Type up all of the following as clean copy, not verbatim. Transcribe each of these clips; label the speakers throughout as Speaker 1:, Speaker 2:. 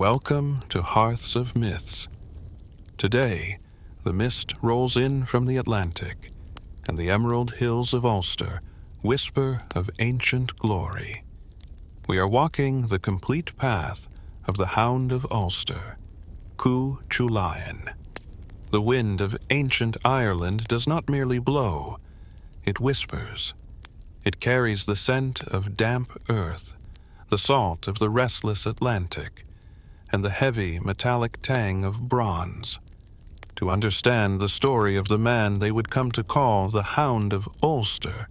Speaker 1: Welcome to Hearths of Myths. Today, the mist rolls in from the Atlantic, and the emerald hills of Ulster whisper of ancient glory. We are walking the complete path of the Hound of Ulster, Chulainn. The wind of ancient Ireland does not merely blow, it whispers. It carries the scent of damp earth, the salt of the restless Atlantic, and the heavy metallic tang of bronze. To understand the story of the man they would come to call the Hound of Ulster,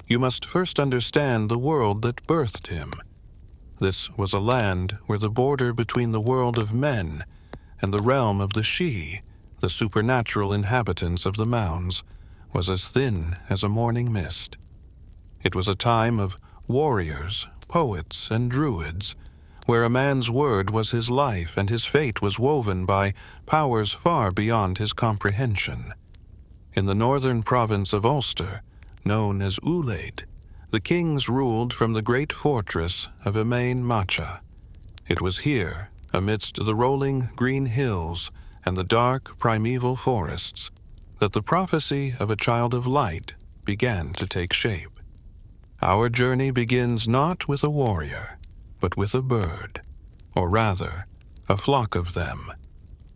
Speaker 1: you must first understand the world that birthed him. This was a land where the border between the world of men and the realm of the Sidhe, the supernatural inhabitants of the mounds, was as thin as a morning mist. It was a time of warriors, poets, and druids, where a man's word was his life and his fate was woven by powers far beyond his comprehension. In the northern province of Ulster, known as Ulaid, the kings ruled from the great fortress of Emain Macha. It was here, amidst the rolling green hills and the dark primeval forests, that the prophecy of a child of light began to take shape. Our journey begins not with a warrior, but with a bird, or rather, a flock of them.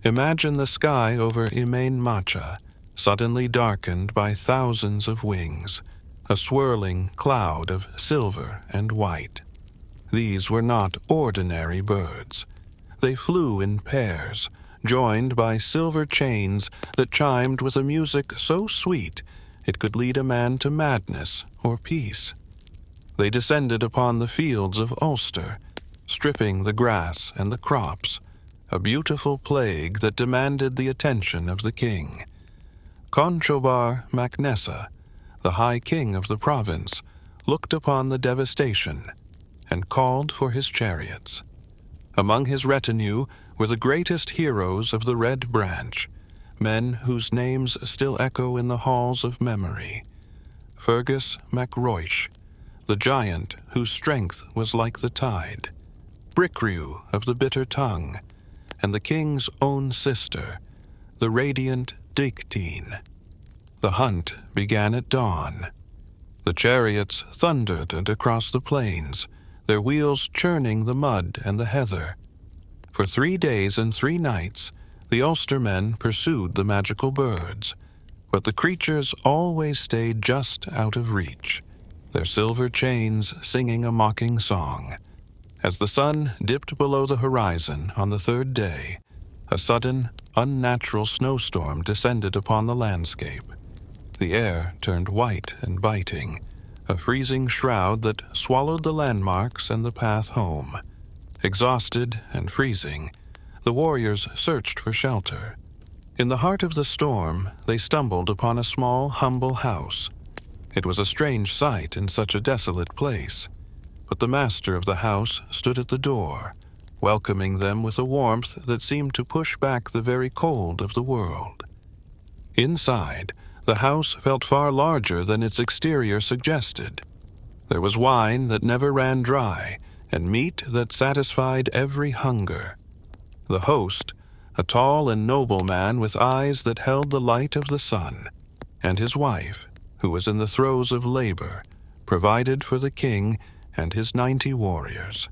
Speaker 1: Imagine the sky over Emain Macha, suddenly darkened by thousands of wings, a swirling cloud of silver and white. These were not ordinary birds. They flew in pairs, joined by silver chains that chimed with a music so sweet it could lead a man to madness or peace. They descended upon the fields of Ulster, stripping the grass and the crops, a beautiful plague that demanded the attention of the king. Conchobar mac Nessa, the high king of the province, looked upon the devastation and called for his chariots. Among his retinue were the greatest heroes of the Red Branch, men whose names still echo in the halls of memory. Fergus mac Roish, the giant whose strength was like the tide, Bricriu of the bitter tongue, and the king's own sister, the radiant Dictine. The hunt began at dawn. The chariots thundered across the plains, their wheels churning the mud and the heather. For 3 days and 3 nights, the Ulstermen pursued the magical birds, but the creatures always stayed just out of reach, their silver chains singing a mocking song. As the sun dipped below the horizon on the 3rd day, a sudden, unnatural snowstorm descended upon the landscape. The air turned white and biting, a freezing shroud that swallowed the landmarks and the path home. Exhausted and freezing, the warriors searched for shelter. In the heart of the storm, they stumbled upon a small, humble house. It was a strange sight in such a desolate place, but the master of the house stood at the door, welcoming them with a warmth that seemed to push back the very cold of the world. Inside, the house felt far larger than its exterior suggested. There was wine that never ran dry, and meat that satisfied every hunger. The host, a tall and noble man with eyes that held the light of the sun, and his wife, who was in the throes of labor, provided for the king and his 90 warriors.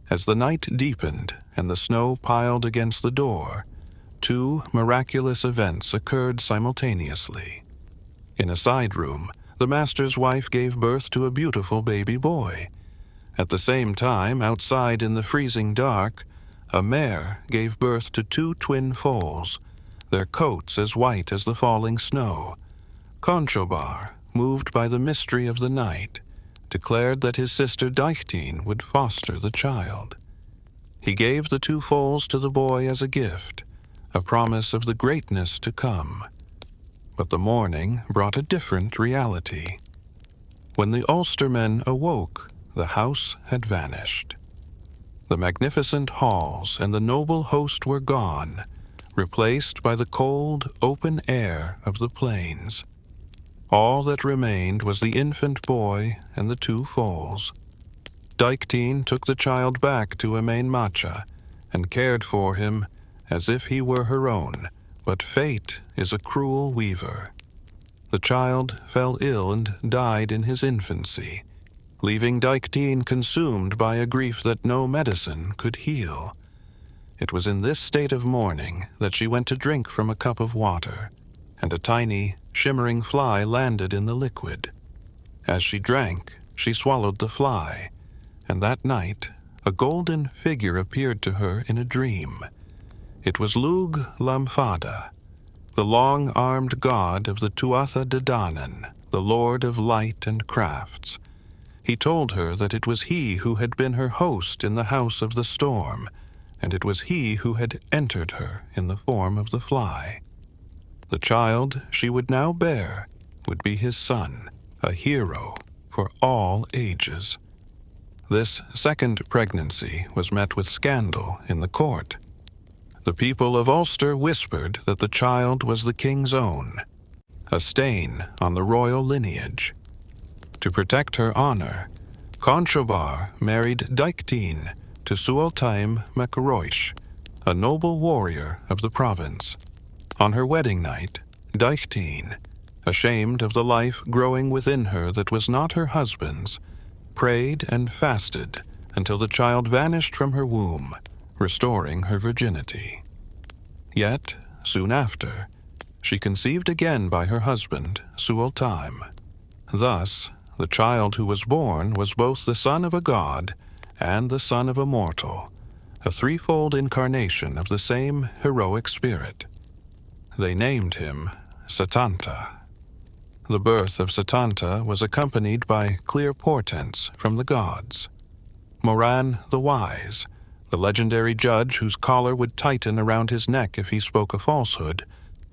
Speaker 1: As the night deepened and the snow piled against the door, 2 miraculous events occurred simultaneously. In a side room, the master's wife gave birth to a beautiful baby boy. At the same time, outside in the freezing dark, a mare gave birth to 2 twin foals, their coats as white as the falling snow. Conchobar, moved by the mystery of the night, declared that his sister Dictine would foster the child. He gave the 2 foals to the boy as a gift, a promise of the greatness to come. But the morning brought a different reality. When the Ulstermen awoke, the house had vanished. The magnificent halls and the noble host were gone, replaced by the cold, open air of the plains. All that remained was the infant boy and the 2 foals. Dictine took the child back to Emain Macha, and cared for him as if he were her own, but fate is a cruel weaver. The child fell ill and died in his infancy, leaving Táin consumed by a grief that no medicine could heal. It was in this state of mourning that she went to drink from a cup of water, and a tiny, shimmering fly landed in the liquid. As she drank, she swallowed the fly, and that night a golden figure appeared to her in a dream. It was Lugh Lamfada, the long-armed god of the Tuatha De Danann, the lord of light and crafts. He told her that it was he who had been her host in the House of the Storm, and it was he who had entered her in the form of the fly. The child she would now bear would be his son, a hero for all ages. This second pregnancy was met with scandal in the court. The people of Ulster whispered that the child was the king's own, a stain on the royal lineage. To protect her honor, Conchobar married Táin to Chulainn mac Roish, a noble warrior of the province. On her wedding night, Táin, ashamed of the life growing within her that was not her husband's, prayed and fasted until the child vanished from her womb, restoring her virginity. Yet, soon after, she conceived again by her husband, Chulainn. Thus, the child who was born was both the son of a god and the son of a mortal, a threefold incarnation of the same heroic spirit. They named him Setanta. The birth of Setanta was accompanied by clear portents from the gods. Moran the Wise, the legendary judge whose collar would tighten around his neck if he spoke a falsehood,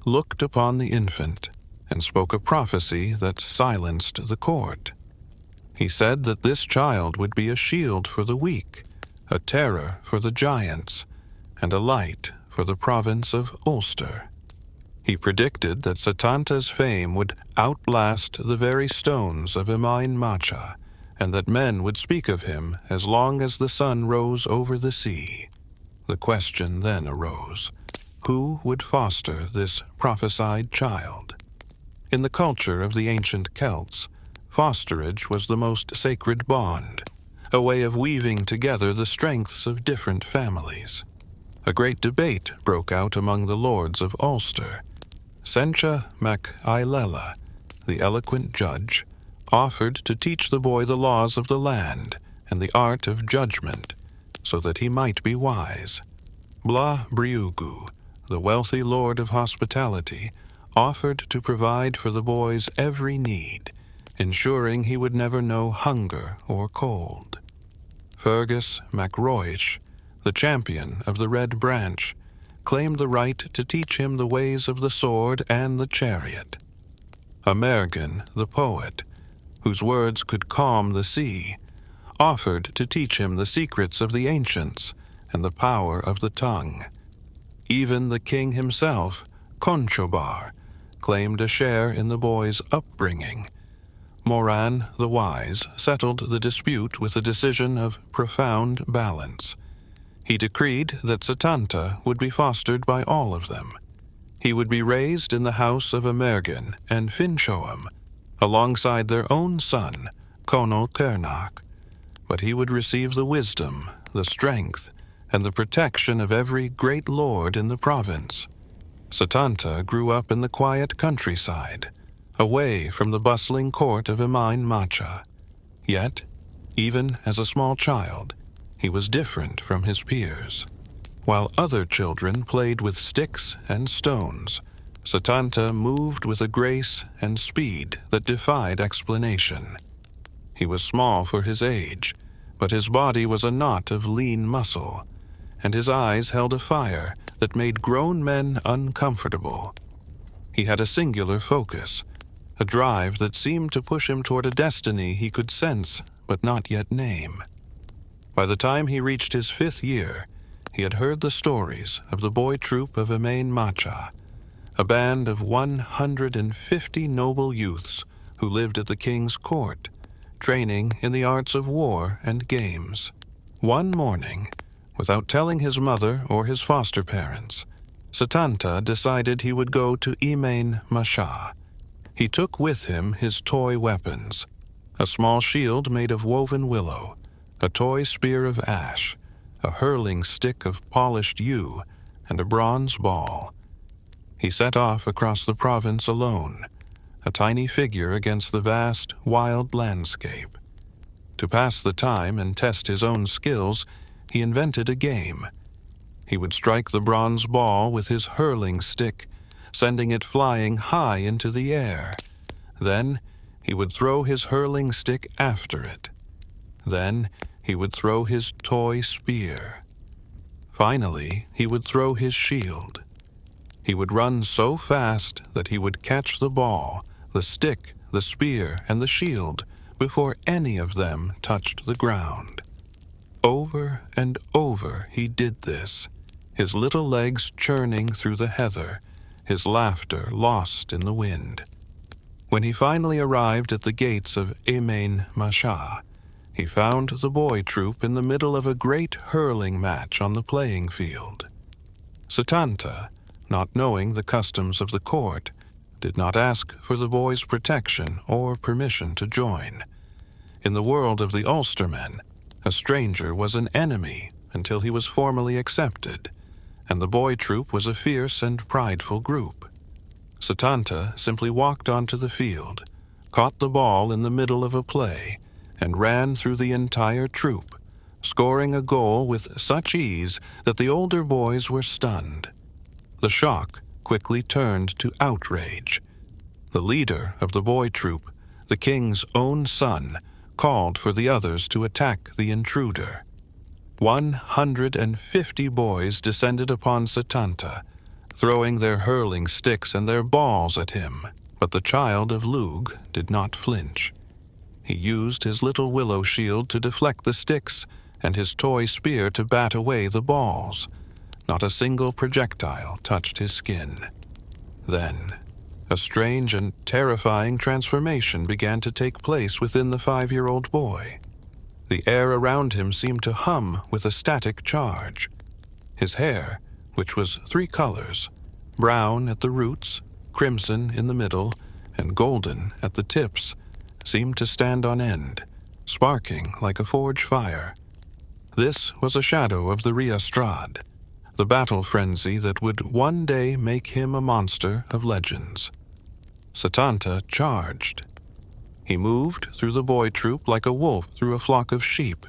Speaker 1: looked upon the infant and spoke a prophecy that silenced the court. He said that this child would be a shield for the weak, a terror for the giants, and a light for the province of Ulster. He predicted that Setanta's fame would outlast the very stones of Emain Macha, and that men would speak of him as long as the sun rose over the sea. The question then arose: who would foster this prophesied child? In the culture of the ancient Celts, fosterage was the most sacred bond, a way of weaving together the strengths of different families. A great debate broke out among the lords of Ulster. Sencha mac Ailela, the eloquent judge, offered to teach the boy the laws of the land and the art of judgment, so that he might be wise. Bla Briugu, the wealthy lord of hospitality, offered to provide for the boy's every need, ensuring he would never know hunger or cold. Fergus mac Roish, the champion of the Red Branch, claimed the right to teach him the ways of the sword and the chariot. Amergin, the poet, whose words could calm the sea, offered to teach him the secrets of the ancients and the power of the tongue. Even the king himself, Conchobar, claimed a share in the boy's upbringing. Moran the Wise settled the dispute with a decision of profound balance. He decreed that Setanta would be fostered by all of them. He would be raised in the house of Amergin and Finshoam, alongside their own son, Conall Cernach, but he would receive the wisdom, the strength, and the protection of every great lord in the province. Setanta grew up in the quiet countryside, away from the bustling court of Emain Macha. Yet, even as a small child, he was different from his peers. While other children played with sticks and stones, Setanta moved with a grace and speed that defied explanation. He was small for his age, but his body was a knot of lean muscle, and his eyes held a fire that made grown men uncomfortable. He had a singular focus, a drive that seemed to push him toward a destiny he could sense but not yet name. By the time he reached his 5th year, he had heard the stories of the boy troop of Emain Macha, a band of 150 noble youths who lived at the king's court, training in the arts of war and games. One morning, Without telling his mother or his foster parents, Setanta decided he would go to Emain Masha. He took with him his toy weapons, a small shield made of woven willow, a toy spear of ash, a hurling stick of polished yew, and a bronze ball. He set off across the province alone, a tiny figure against the vast, wild landscape. To pass the time and test his own skills, he invented a game. He would strike the bronze ball with his hurling stick, sending it flying high into the air. Then he would throw his hurling stick after it. Then he would throw his toy spear. Finally, he would throw his shield. He would run so fast that he would catch the ball, the stick, the spear, and the shield before any of them touched the ground. Over and over he did this, his little legs churning through the heather, his laughter lost in the wind. When he finally arrived at the gates of Emain Masha, he found the boy troop in the middle of a great hurling match on the playing field. Setanta, not knowing the customs of the court, did not ask for the boy's protection or permission to join. In the world of the Ulstermen, a stranger was an enemy until he was formally accepted, and the boy troop was a fierce and prideful group. Setanta simply walked onto the field, caught the ball in the middle of a play, and ran through the entire troop, scoring a goal with such ease that the older boys were stunned. The shock quickly turned to outrage. The leader of the boy troop, the king's own son, called for the others to attack the intruder. 150 boys descended upon Setanta, throwing their hurling sticks and their balls at him, but the child of Lugh did not flinch. He used his little willow shield to deflect the sticks and his toy spear to bat away the balls. Not a single projectile touched his skin. Then, a strange and terrifying transformation began to take place within the 5-year-old boy. The air around him seemed to hum with a static charge. His hair, which was 3 colors, brown at the roots, crimson in the middle, and golden at the tips, seemed to stand on end, sparking like a forge fire. This was a shadow of the Ríastrad, the battle frenzy that would one day make him a monster of legends. Setanta charged. He moved through the boy troop like a wolf through a flock of sheep.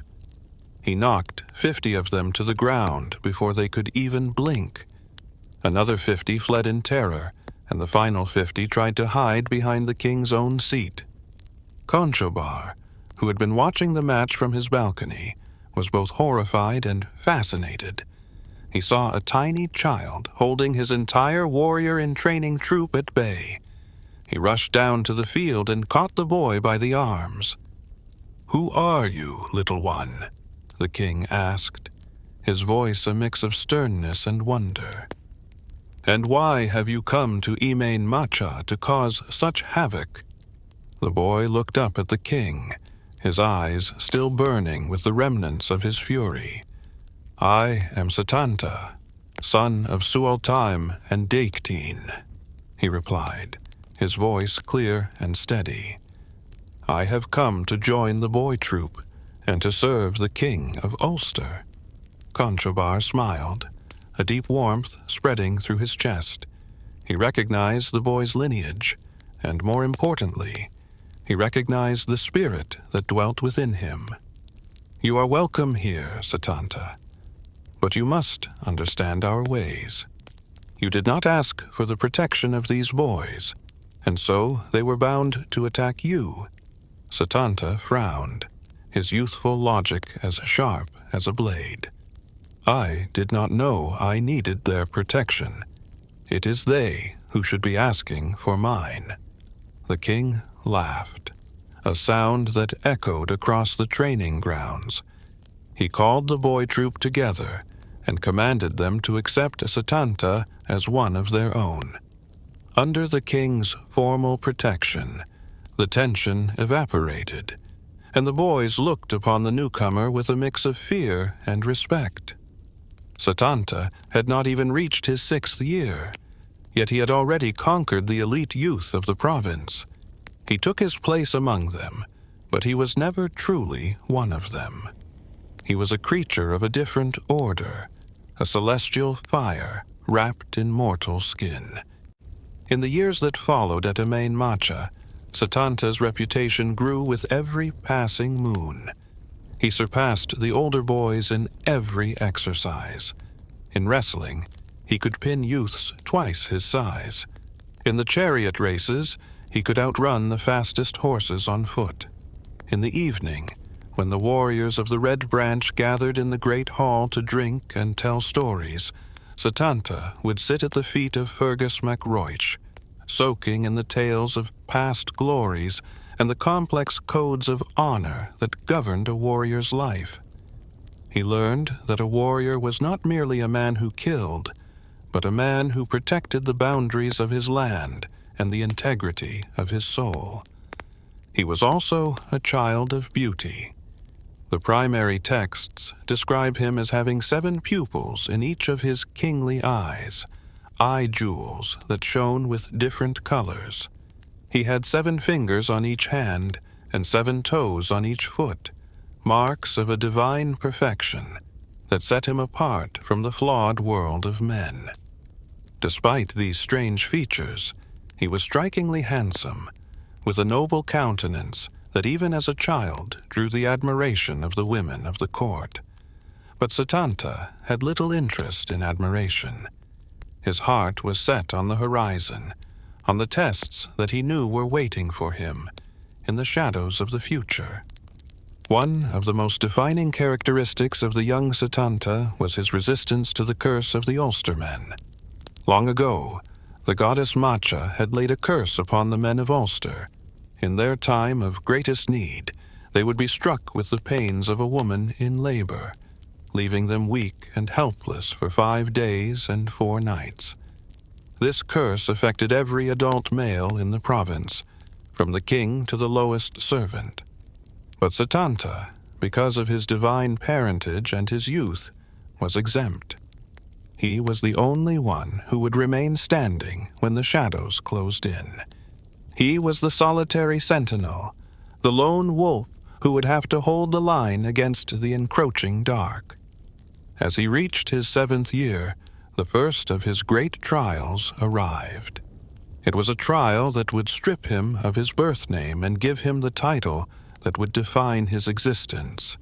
Speaker 1: He knocked 50 of them to the ground before they could even blink. Another 50 fled in terror, and the final 50 tried to hide behind the king's own seat. Conchobar, who had been watching the match from his balcony, was both horrified and fascinated. He saw a tiny child holding his entire warrior-in-training troop at bay. He rushed down to the field and caught the boy by the arms. "Who are you, little one?" the king asked, his voice a mix of sternness and wonder. "And why have you come to Emain Macha to cause such havoc?" The boy looked up at the king, his eyes still burning with the remnants of his fury. "I am Setanta, son of Sualtaim and Daictín," he replied, his voice clear and steady. "I have come to join the boy troop and to serve the king of Ulster." Conchobar smiled, a deep warmth spreading through his chest. He recognized the boy's lineage, and more importantly, he recognized the spirit that dwelt within him. "You are welcome here, Setanta, but you must understand our ways. You did not ask for the protection of these boys, and so they were bound to attack you." Setanta frowned, his youthful logic as sharp as a blade. "I did not know I needed their protection. It is they who should be asking for mine." The king laughed, a sound that echoed across the training grounds. He called the boy troop together and commanded them to accept Setanta as one of their own. Under the king's formal protection, the tension evaporated, and the boys looked upon the newcomer with a mix of fear and respect. Setanta had not even reached his 6th year, yet he had already conquered the elite youth of the province. He took his place among them, but he was never truly one of them. He was a creature of a different order, a celestial fire wrapped in mortal skin. In the years that followed at Emain Macha, Setanta's reputation grew with every passing moon. He surpassed the older boys in every exercise. In wrestling, he could pin youths twice his size. In the chariot races, he could outrun the fastest horses on foot. In the evening, when the warriors of the Red Branch gathered in the great hall to drink and tell stories, Setanta would sit at the feet of Fergus MacRoich, soaking in the tales of past glories and the complex codes of honor that governed a warrior's life. He learned that a warrior was not merely a man who killed, but a man who protected the boundaries of his land and the integrity of his soul. He was also a child of beauty. The primary texts describe him as having 7 pupils in each of his kingly eyes, eye jewels that shone with different colors. He had 7 fingers on each hand and 7 toes on each foot, marks of a divine perfection that set him apart from the flawed world of men. Despite these strange features, he was strikingly handsome, with a noble countenance that even as a child drew the admiration of the women of the court. But Setanta had little interest in admiration. His heart was set on the horizon, on the tests that he knew were waiting for him, in the shadows of the future. One of the most defining characteristics of the young Setanta was his resistance to the curse of the Ulstermen. Long ago, the goddess Macha had laid a curse upon the men of Ulster. In their time of greatest need, they would be struck with the pains of a woman in labor, leaving them weak and helpless for 5 days and 4 nights. This curse affected every adult male in the province, from the king to the lowest servant. But Setanta, because of his divine parentage and his youth, was exempt. He was the only one who would remain standing when the shadows closed in. He was the solitary sentinel, the lone wolf who would have to hold the line against the encroaching dark. As he reached his 7th year, the first of his great trials arrived. It was a trial that would strip him of his birth name and give him the title that would define his existence.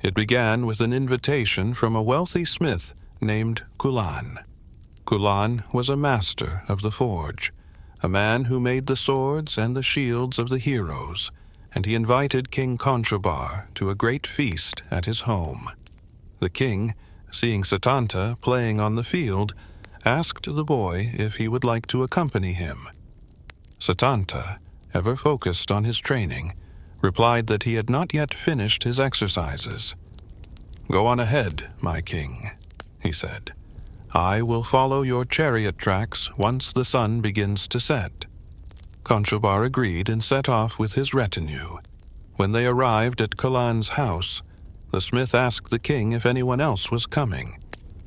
Speaker 1: It began with an invitation from a wealthy smith named Chulainn. Chulainn was a master of the forge, a man who made the swords and the shields of the heroes, and he invited King Conchobar to a great feast at his home. The king, seeing Setanta playing on the field, asked the boy if he would like to accompany him. Setanta, ever focused on his training, replied that he had not yet finished his exercises. "Go on ahead, my king," he said. "I will follow your chariot tracks once the sun begins to set." Conchobar agreed and set off with his retinue. When they arrived at Chulainn's house, the smith asked the king if anyone else was coming.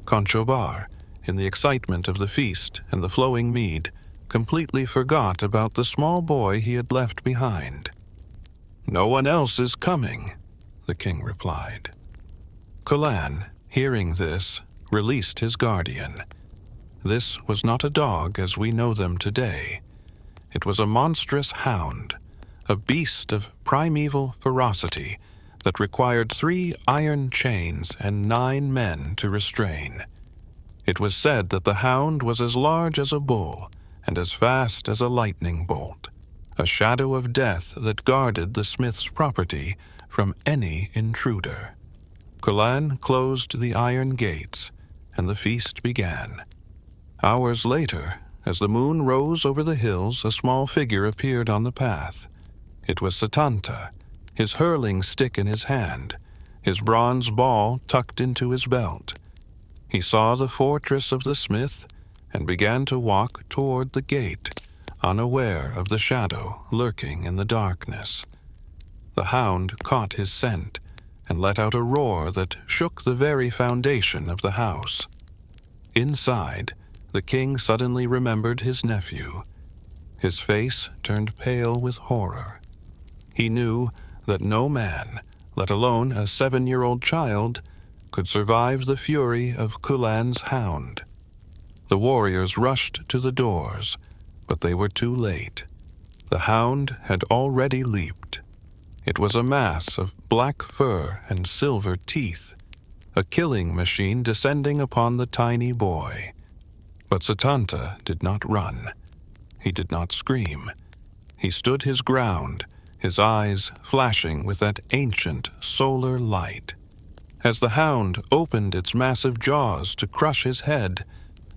Speaker 1: Conchobar, in the excitement of the feast and the flowing mead, completely forgot about the small boy he had left behind. "No one else is coming," the king replied. Chulainn, hearing this, released his guardian. This was not a dog as we know them today. It was a monstrous hound, a beast of primeval ferocity that required 3 iron chains and 9 men to restrain. It was said that the hound was as large as a bull and as fast as a lightning bolt, a shadow of death that guarded the smith's property from any intruder. Chulainn closed the iron gates, and the feast began. Hours later, as the moon rose over the hills, a small figure appeared on the path. It was Setanta, his hurling stick in his hand, his bronze ball tucked into his belt. He saw the fortress of the smith and began to walk toward the gate, unaware of the shadow lurking in the darkness. The hound caught his scent and let out a roar that shook the very foundation of the house. Inside, the king suddenly remembered his nephew. His face turned pale with horror. He knew that no man, let alone a 7-year-old child, could survive the fury of Chulainn's hound. The warriors rushed to the doors, but they were too late. The hound had already leaped. It was a mass of black fur and silver teeth, a killing machine descending upon the tiny boy. But Setanta did not run. He did not scream. He stood his ground, his eyes flashing with that ancient solar light. As the hound opened its massive jaws to crush his head,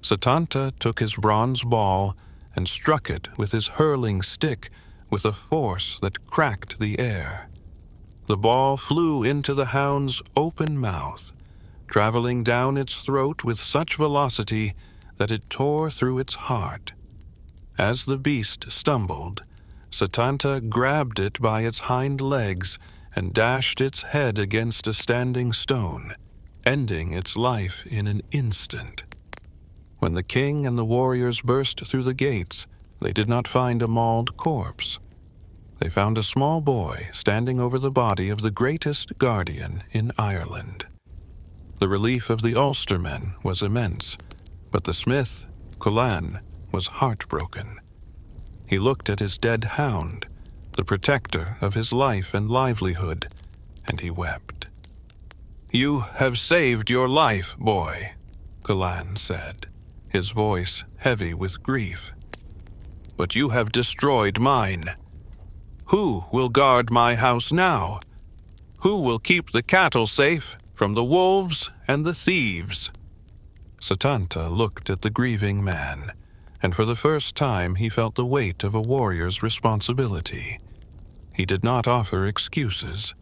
Speaker 1: Setanta took his bronze ball and struck it with his hurling stick with a force that cracked the air. The ball flew into the hound's open mouth, traveling down its throat with such velocity that it tore through its heart. As the beast stumbled, Setanta grabbed it by its hind legs and dashed its head against a standing stone, ending its life in an instant. When the king and the warriors burst through the gates, they did not find a mauled corpse. They found a small boy standing over the body of the greatest guardian in Ireland. The relief of the Ulstermen was immense, but the smith, Chulainn, was heartbroken. He looked at his dead hound, the protector of his life and livelihood, and he wept. "You have saved your life, boy," Chulainn said, his voice heavy with grief. "But you have destroyed mine. Who will guard my house now? Who will keep the cattle safe from the wolves and the thieves?" Setanta looked at the grieving man, and for the first time he felt the weight of a warrior's responsibility. He did not offer excuses.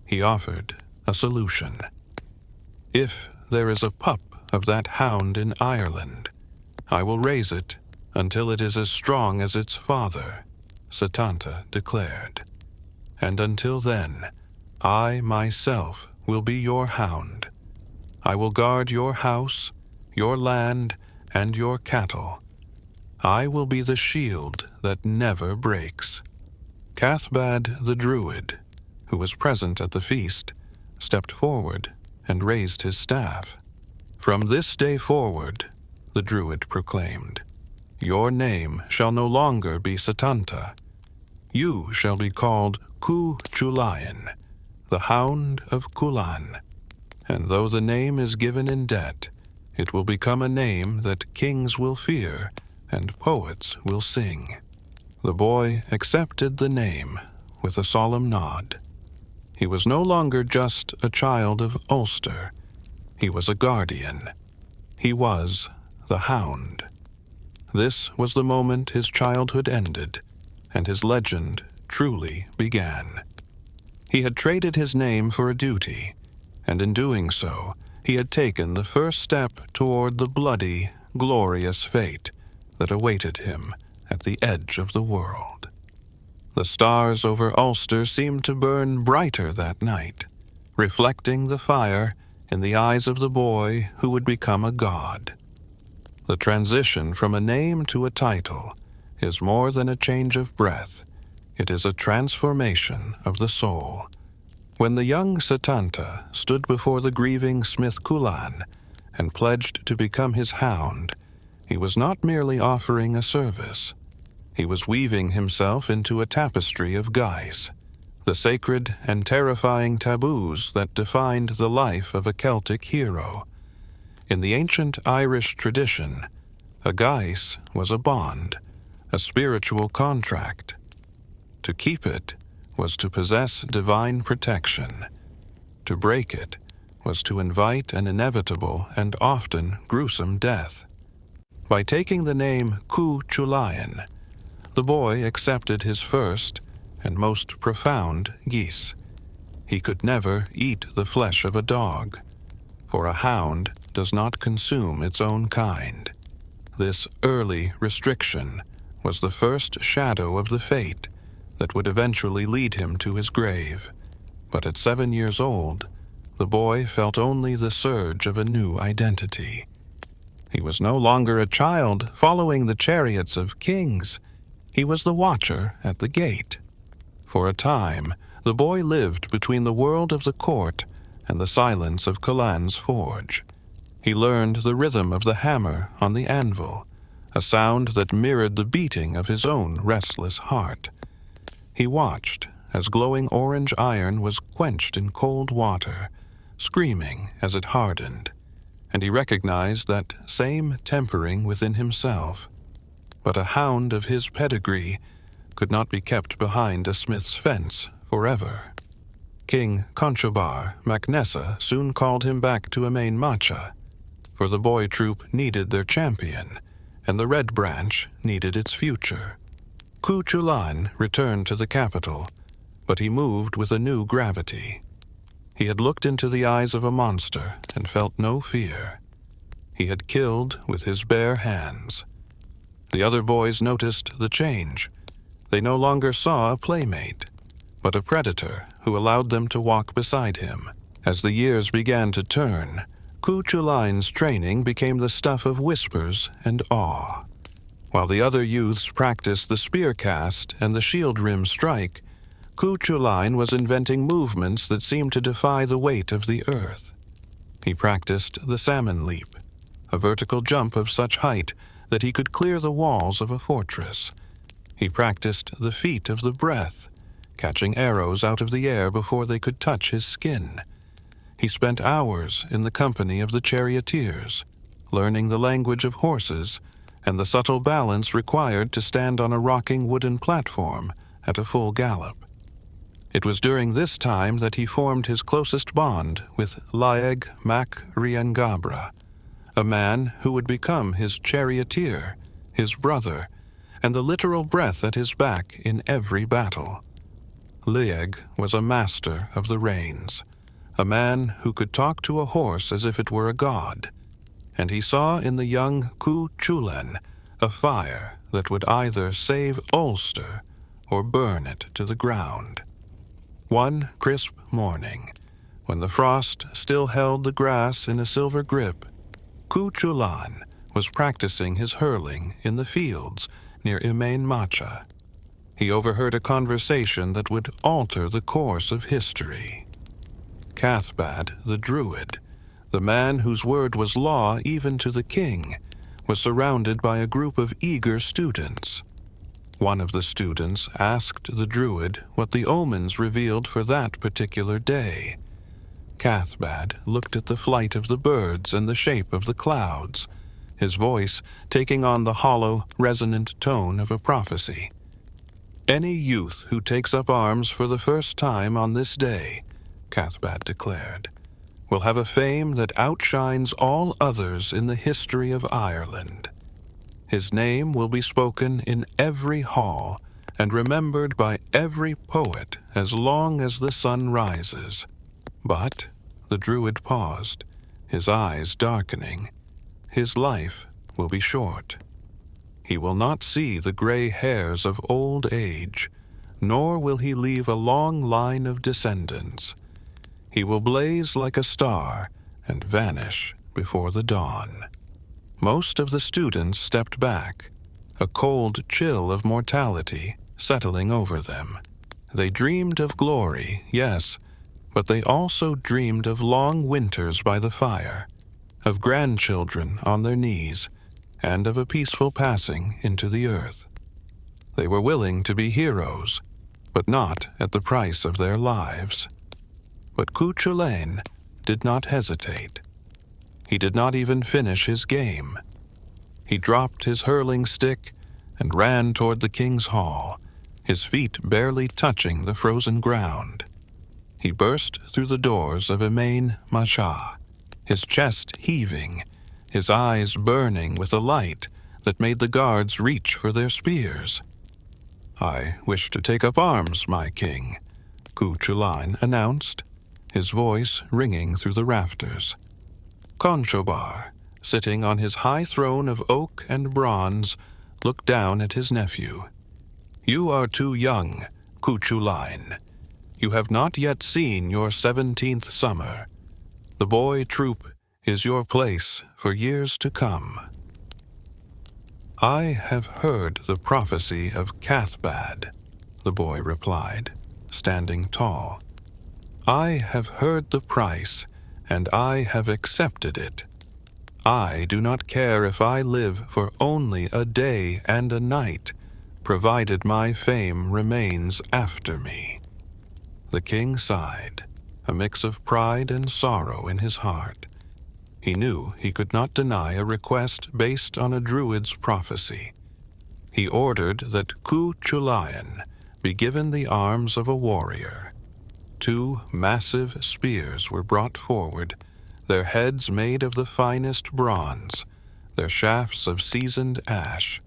Speaker 1: He offered a solution. "If there is a pup of that hound in Ireland, I will raise it until it is as strong as its father," Setanta declared. "And until then, I myself will be your hound. I will guard your house, your land, and your cattle. I will be the shield that never breaks." Cathbad the Druid, who was present at the feast, stepped forward and raised his staff. "From this day forward," the Druid proclaimed, "your name shall no longer be Setanta. You shall be called Chulainn, the Hound of Chulainn. And though the name is given in debt, it will become a name that kings will fear and poets will sing." The boy accepted the name with a solemn nod. He was no longer just a child of Ulster. He was a guardian. He was the Hound. This was the moment his childhood ended, and his legend truly began. He had traded his name for a duty, and in doing so, he had taken the first step toward the bloody, glorious fate that awaited him at the edge of the world. The stars over Ulster seemed to burn brighter that night, reflecting the fire in the eyes of the boy who would become a god. The transition from a name to a title is more than a change of breath. It is a transformation of the soul. When the young Setanta stood before the grieving smith Chulainn and pledged to become his hound, he was not merely offering a service. He was weaving himself into a tapestry of guise, the sacred and terrifying taboos that defined the life of a Celtic hero. In the ancient Irish tradition, a guise was a bond, a spiritual contract. To keep it was to possess divine protection. To break it was to invite an inevitable and often gruesome death. By taking the name Chulainn, the boy accepted his first and most profound geese. He could never eat the flesh of a dog, for a hound does not consume its own kind. This early restriction was the first shadow of the fate that would eventually lead him to his grave. But at 7 years old, the boy felt only the surge of a new identity. He was no longer a child following the chariots of kings. He was the watcher at the gate. For a time, the boy lived between the world of the court and the silence of Chulainn's forge. He learned the rhythm of the hammer on the anvil, a sound that mirrored the beating of his own restless heart. He watched as glowing orange iron was quenched in cold water, screaming as it hardened, and he recognized that same tempering within himself. But a hound of his pedigree could not be kept behind a smith's fence forever. King Conchobar mac Nessa soon called him back to Emain Macha, for the boy troop needed their champion, and the Red Branch needed its future. Chulainn returned to the capital, but he moved with a new gravity. He had looked into the eyes of a monster and felt no fear. He had killed with his bare hands. The other boys noticed the change. They no longer saw a playmate, but a predator who allowed them to walk beside him. As the years began to turn, Chulainn's training became the stuff of whispers and awe. While the other youths practiced the spear cast and the shield rim strike, Chulainn was inventing movements that seemed to defy the weight of the earth. He practiced the salmon leap, a vertical jump of such height that he could clear the walls of a fortress. He practiced the feat of the breath, catching arrows out of the air before they could touch his skin. He spent hours in the company of the charioteers, learning the language of horses and the subtle balance required to stand on a rocking wooden platform at a full gallop. It was during this time that he formed his closest bond with Lugh mac Ríastrad, a man who would become his charioteer, his brother, and the literal breath at his back in every battle. Lugh was a master of the reins, a man who could talk to a horse as if it were a god, and he saw in the young Chulainn a fire that would either save Ulster or burn it to the ground. One crisp morning, when the frost still held the grass in a silver grip, Chulainn was practicing his hurling in the fields near Emain Macha. He overheard a conversation that would alter the course of history. Cathbad, the druid, the man whose word was law even to the king, was surrounded by a group of eager students. One of the students asked the druid what the omens revealed for that particular day. Cathbad looked at the flight of the birds and the shape of the clouds, his voice taking on the hollow, resonant tone of a prophecy. "Any youth who takes up arms for the first time on this day," Cathbad declared, "will have a fame that outshines all others in the history of Ireland. His name will be spoken in every hall and remembered by every poet as long as the sun rises." But the druid paused, his eyes darkening. His life will be short. He will not see the gray hairs of old age, nor will he leave a long line of descendants. He will blaze like a star and vanish before the dawn. Most of the students stepped back, a cold chill of mortality settling over them. They dreamed of glory, yes, but they also dreamed of long winters by the fire, of grandchildren on their knees, and of a peaceful passing into the earth. They were willing to be heroes, but not at the price of their lives. But Chulainn did not hesitate. He did not even finish his game. He dropped his hurling stick and ran toward the king's hall, his feet barely touching the frozen ground. He burst through the doors of Emain Macha, his chest heaving, his eyes burning with a light that made the guards reach for their spears. "I wish to take up arms, my king," Chulainn announced, his voice ringing through the rafters. Conchobar, sitting on his high throne of oak and bronze, looked down at his nephew. "You are too young, Chulainn. You have not yet seen your 17th summer. The boy troop is your place for years to come." "I have heard the prophecy of Cathbad," the boy replied, standing tall. "I have heard the price, and I have accepted it. I do not care if I live for only a day and a night, provided my fame remains after me." The king sighed, a mix of pride and sorrow in his heart. He knew he could not deny a request based on a druid's prophecy. He ordered that Chulainn be given the arms of a warrior. 2 massive spears were brought forward, their heads made of the finest bronze, their shafts of seasoned ash.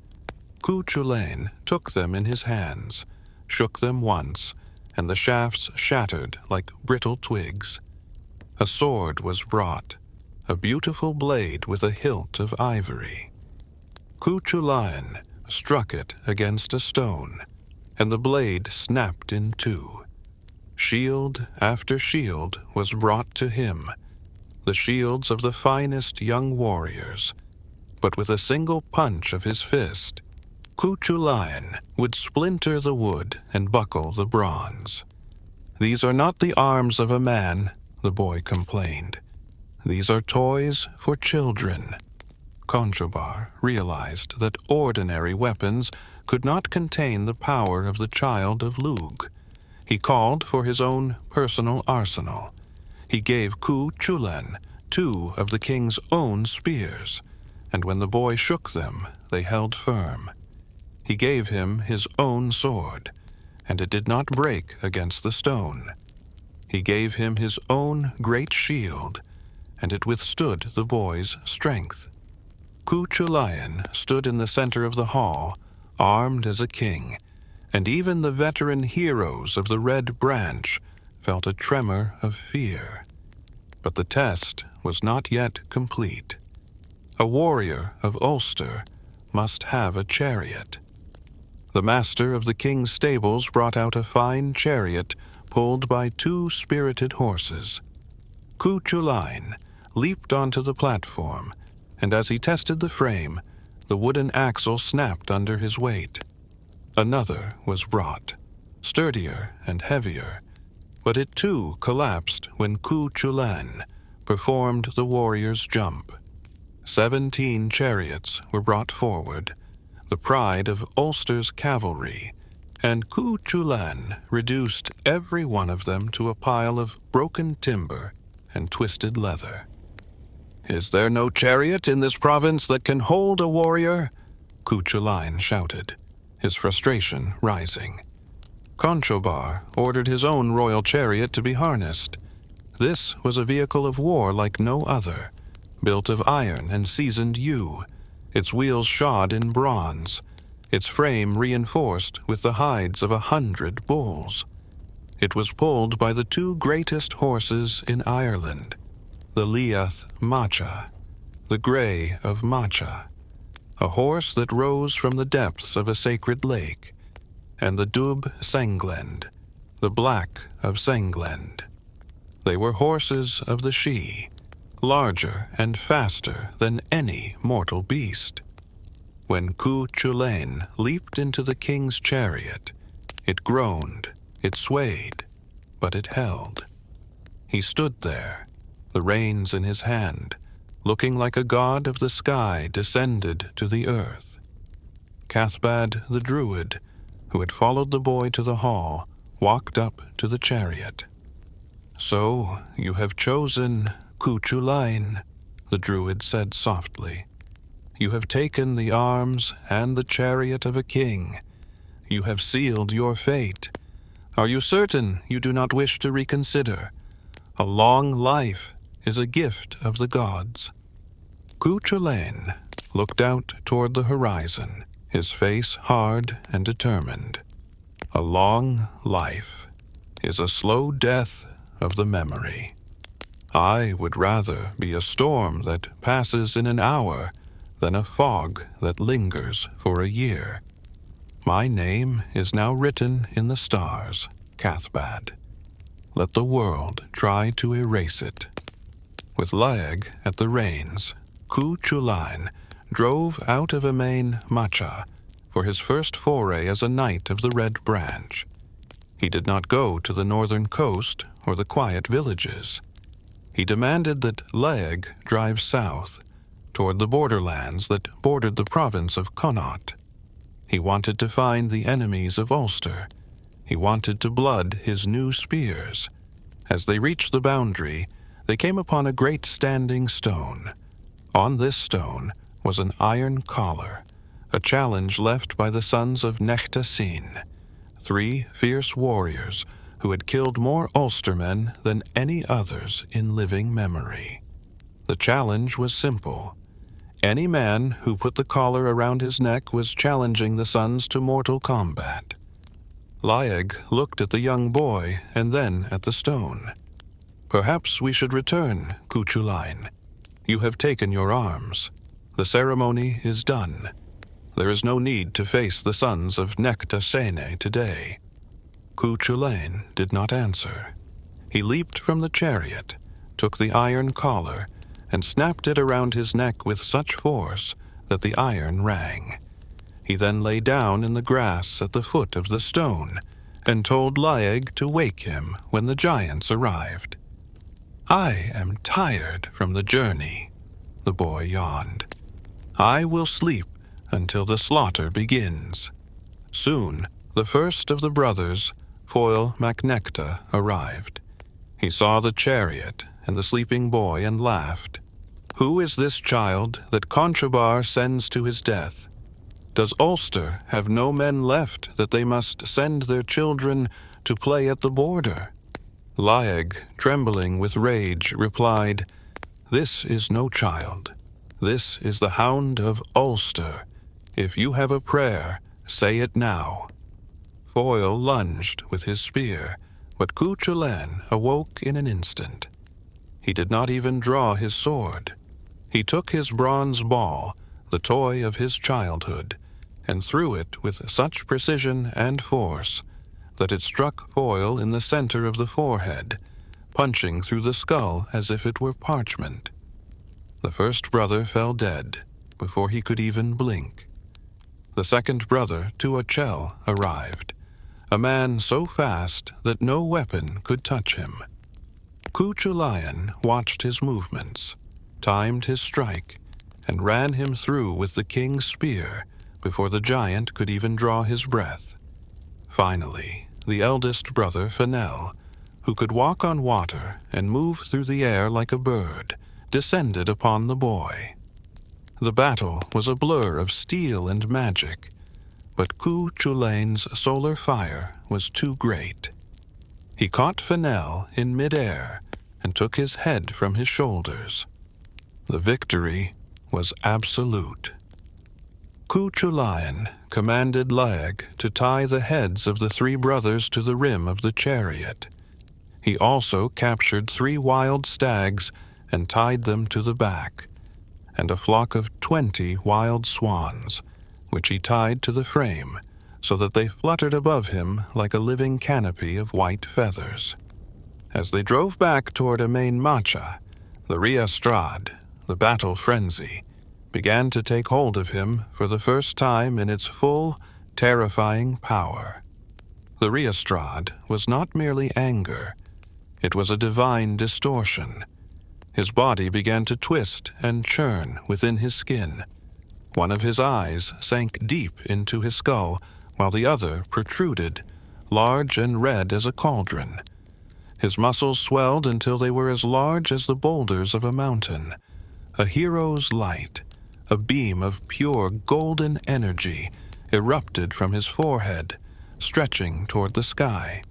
Speaker 1: Chulainn took them in his hands, shook them once, and the shafts shattered like brittle twigs. A sword was brought, a beautiful blade with a hilt of ivory. Chulainn struck it against a stone, and the blade snapped in two. Shield after shield was brought to him, the shields of the finest young warriors, but with a single punch of his fist, Chulainn would splinter the wood and buckle the bronze. "These are not the arms of a man," the boy complained. "These are toys for children." Conchobar realized that ordinary weapons could not contain the power of the child of Lugh. He called for his own personal arsenal. He gave Chulainn 2 of the king's own spears, and when the boy shook them, they held firm. He gave him his own sword, and it did not break against the stone. He gave him his own great shield, and it withstood the boy's strength. Chulainn stood in the center of the hall, armed as a king, and even the veteran heroes of the Red Branch felt a tremor of fear. But the test was not yet complete. A warrior of Ulster must have a chariot. The master of the king's stables brought out a fine chariot pulled by 2 spirited horses. Chulainn leaped onto the platform, and as he tested the frame, the wooden axle snapped under his weight. Another was brought, sturdier and heavier, but it too collapsed when Chulainn performed the warrior's jump. 17 chariots were brought forward, the pride of Ulster's cavalry, and Chulainn reduced every one of them to a pile of broken timber and twisted leather. "Is there no chariot in this province that can hold a warrior?" Chulainn shouted, his frustration rising. Conchobar ordered his own royal chariot to be harnessed. This was a vehicle of war like no other, built of iron and seasoned yew, its wheels shod in bronze, its frame reinforced with the hides of 100 bulls. It was pulled by the 2 greatest horses in Ireland, the Liath Macha, the Grey of Macha, a horse that rose from the depths of a sacred lake, and the Dubh Senglend, the Black of Senglend. They were horses of the Sidhe, larger and faster than any mortal beast. When Chulainn leaped into the king's chariot, it groaned, it swayed, but it held. He stood there, the reins in his hand, looking like a god of the sky descended to the earth. Cathbad the druid, who had followed the boy to the hall, walked up to the chariot. "So you have chosen Chulainn," the druid said softly. "You have taken the arms and the chariot of a king. You have sealed your fate. Are you certain you do not wish to reconsider? A long life is a gift of the gods." Chulainn looked out toward the horizon, his face hard and determined. "A long life is a slow death of the memory. I would rather be a storm that passes in an hour than a fog that lingers for a year. My name is now written in the stars, Cathbad. let the world try to erase it. With Lugh at the reins, Chulainn drove out of Emain Macha for his first foray as a knight of the Red Branch. He did not go to the northern coast or the quiet villages. He demanded that Lugh drive south, toward the borderlands that bordered the province of Connaught. He wanted to find the enemies of Ulster. He wanted to blood his new spears. As they reached the boundary, they came upon a great standing stone. On this stone was an iron collar, a challenge left by the sons of Necta-Sin, 3 fierce warriors who had killed more Ulstermen than any others in living memory. The challenge was simple. Any man who put the collar around his neck was challenging the sons to mortal combat. Lugh looked at the young boy and then at the stone. "Perhaps we should return, Chulainn. You have taken your arms. The ceremony is done. There is no need to face the sons of Necta-Sin today." Chulainn did not answer. He leaped from the chariot, took the iron collar, and snapped it around his neck with such force that the iron rang. He then lay down in the grass at the foot of the stone and told Lugh to wake him when the giants arrived. "I am tired from the journey," the boy yawned. "I will sleep until the slaughter begins." Soon, the first of the brothers, Foil MacNecta, arrived. He saw the chariot and the sleeping boy and laughed. "Who is this child that Conchobar sends to his death? Does Ulster have no men left that they must send their children to play at the border?" Lugh, trembling with rage, replied, "This is no child. This is the Hound of Ulster. If you have a prayer, say it now." Foil lunged with his spear, but Chulainn awoke in an instant. He did not even draw his sword. He took his bronze ball, the toy of his childhood, and threw it with such precision and force that it struck Foil in the center of the forehead, punching through the skull as if it were parchment. The first brother fell dead before he could even blink. The second brother, Tuachel, arrived, a man so fast that no weapon could touch him. Chulainn watched his movements, timed his strike, and ran him through with the king's spear before the giant could even draw his breath. Finally, the eldest brother, Fennel, who could walk on water and move through the air like a bird, descended upon the boy. The battle was a blur of steel and magic, but Chulainn's solar fire was too great. He caught Fennel in mid-air and took his head from his shoulders. The victory was absolute. Chulainn commanded Lugh to tie the heads of the 3 brothers to the rim of the chariot. He also captured 3 wild stags and tied them to the back, and a flock of 20 wild swans, which he tied to the frame so that they fluttered above him like a living canopy of white feathers. As they drove back toward Emain Macha, the Ríastrad, the battle frenzy, began to take hold of him for the first time in its full, terrifying power. The Ríastrad was not merely anger, it was a divine distortion. His body began to twist and churn within his skin. One of his eyes sank deep into his skull, while the other protruded, large and red as a cauldron. His muscles swelled until they were as large as the boulders of a mountain. A hero's light, a beam of pure golden energy, erupted from his forehead, stretching toward the sky.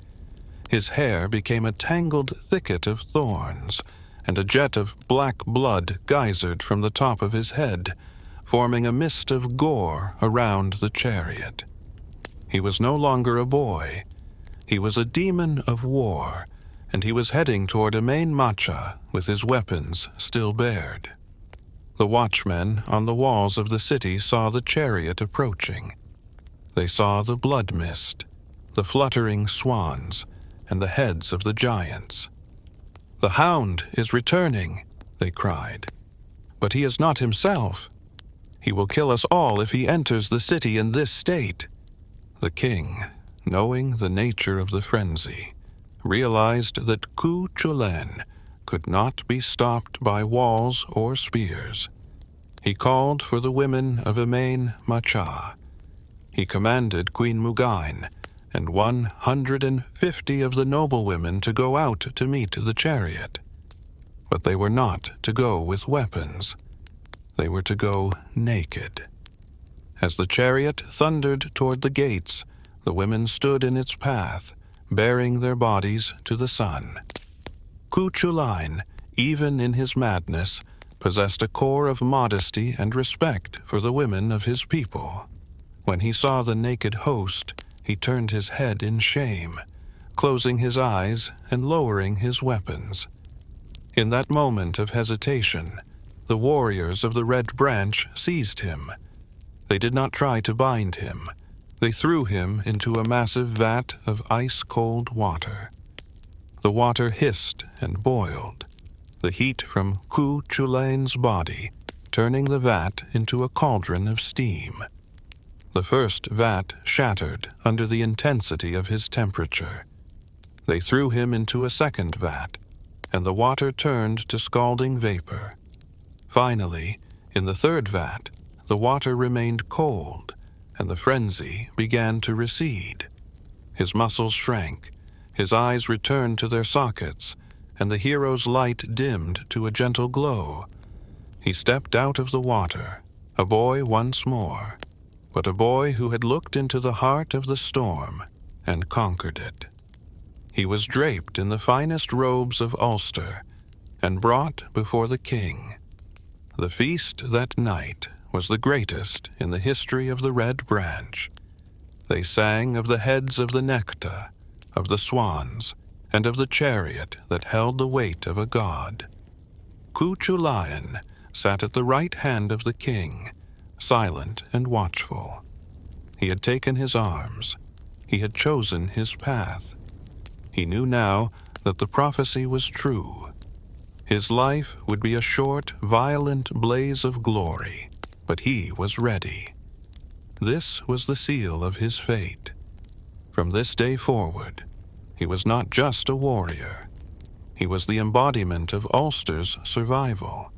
Speaker 1: His hair became a tangled thicket of thorns, and a jet of black blood geysered from the top of his head, forming a mist of gore around the chariot. He was no longer a boy. He was a demon of war, and he was heading toward Emain Macha with his weapons still bared. The watchmen on the walls of the city saw the chariot approaching. They saw the blood mist, the fluttering swans, and the heads of the giants. "The Hound is returning," they cried. "But he is not himself. He will kill us all if he enters the city in this state." The king, knowing the nature of the frenzy, realized that Chulainn could not be stopped by walls or spears. He called for the women of Emain Macha. He commanded Queen Medb and 150 of the noblewomen to go out to meet the chariot. But they were not to go with weapons. They were to go naked. As the chariot thundered toward the gates, the women stood in its path, baring their bodies to the sun. Chulainn, even in his madness, possessed a core of modesty and respect for the women of his people. When he saw the naked host, he turned his head in shame, closing his eyes and lowering his weapons. In that moment of hesitation, the warriors of the Red Branch seized him. They did not try to bind him. They threw him into a massive vat of ice-cold water. The water hissed and boiled, the heat from Chulainn's body turning the vat into a cauldron of steam. The first vat shattered under the intensity of his temperature. They threw him into a second vat, and the water turned to scalding vapor. Finally, in the third vat, the water remained cold, and the frenzy began to recede. His muscles shrank, his eyes returned to their sockets, and the hero's light dimmed to a gentle glow. He stepped out of the water, a boy once more, but a boy who had looked into the heart of the storm and conquered it. He was draped in the finest robes of Ulster and brought before the king. The feast that night was the greatest in the history of the Red Branch. They sang of the heads of the Necta, of the swans, and of the chariot that held the weight of a god. Chulainn sat at the right hand of the king, silent and watchful. He had taken his arms. He had chosen his path. He knew now that the prophecy was true. His life would be a short, violent blaze of glory, but he was ready. This was the seal of his fate. From this day forward, he was not just a warrior. He was the embodiment of Ulster's survival.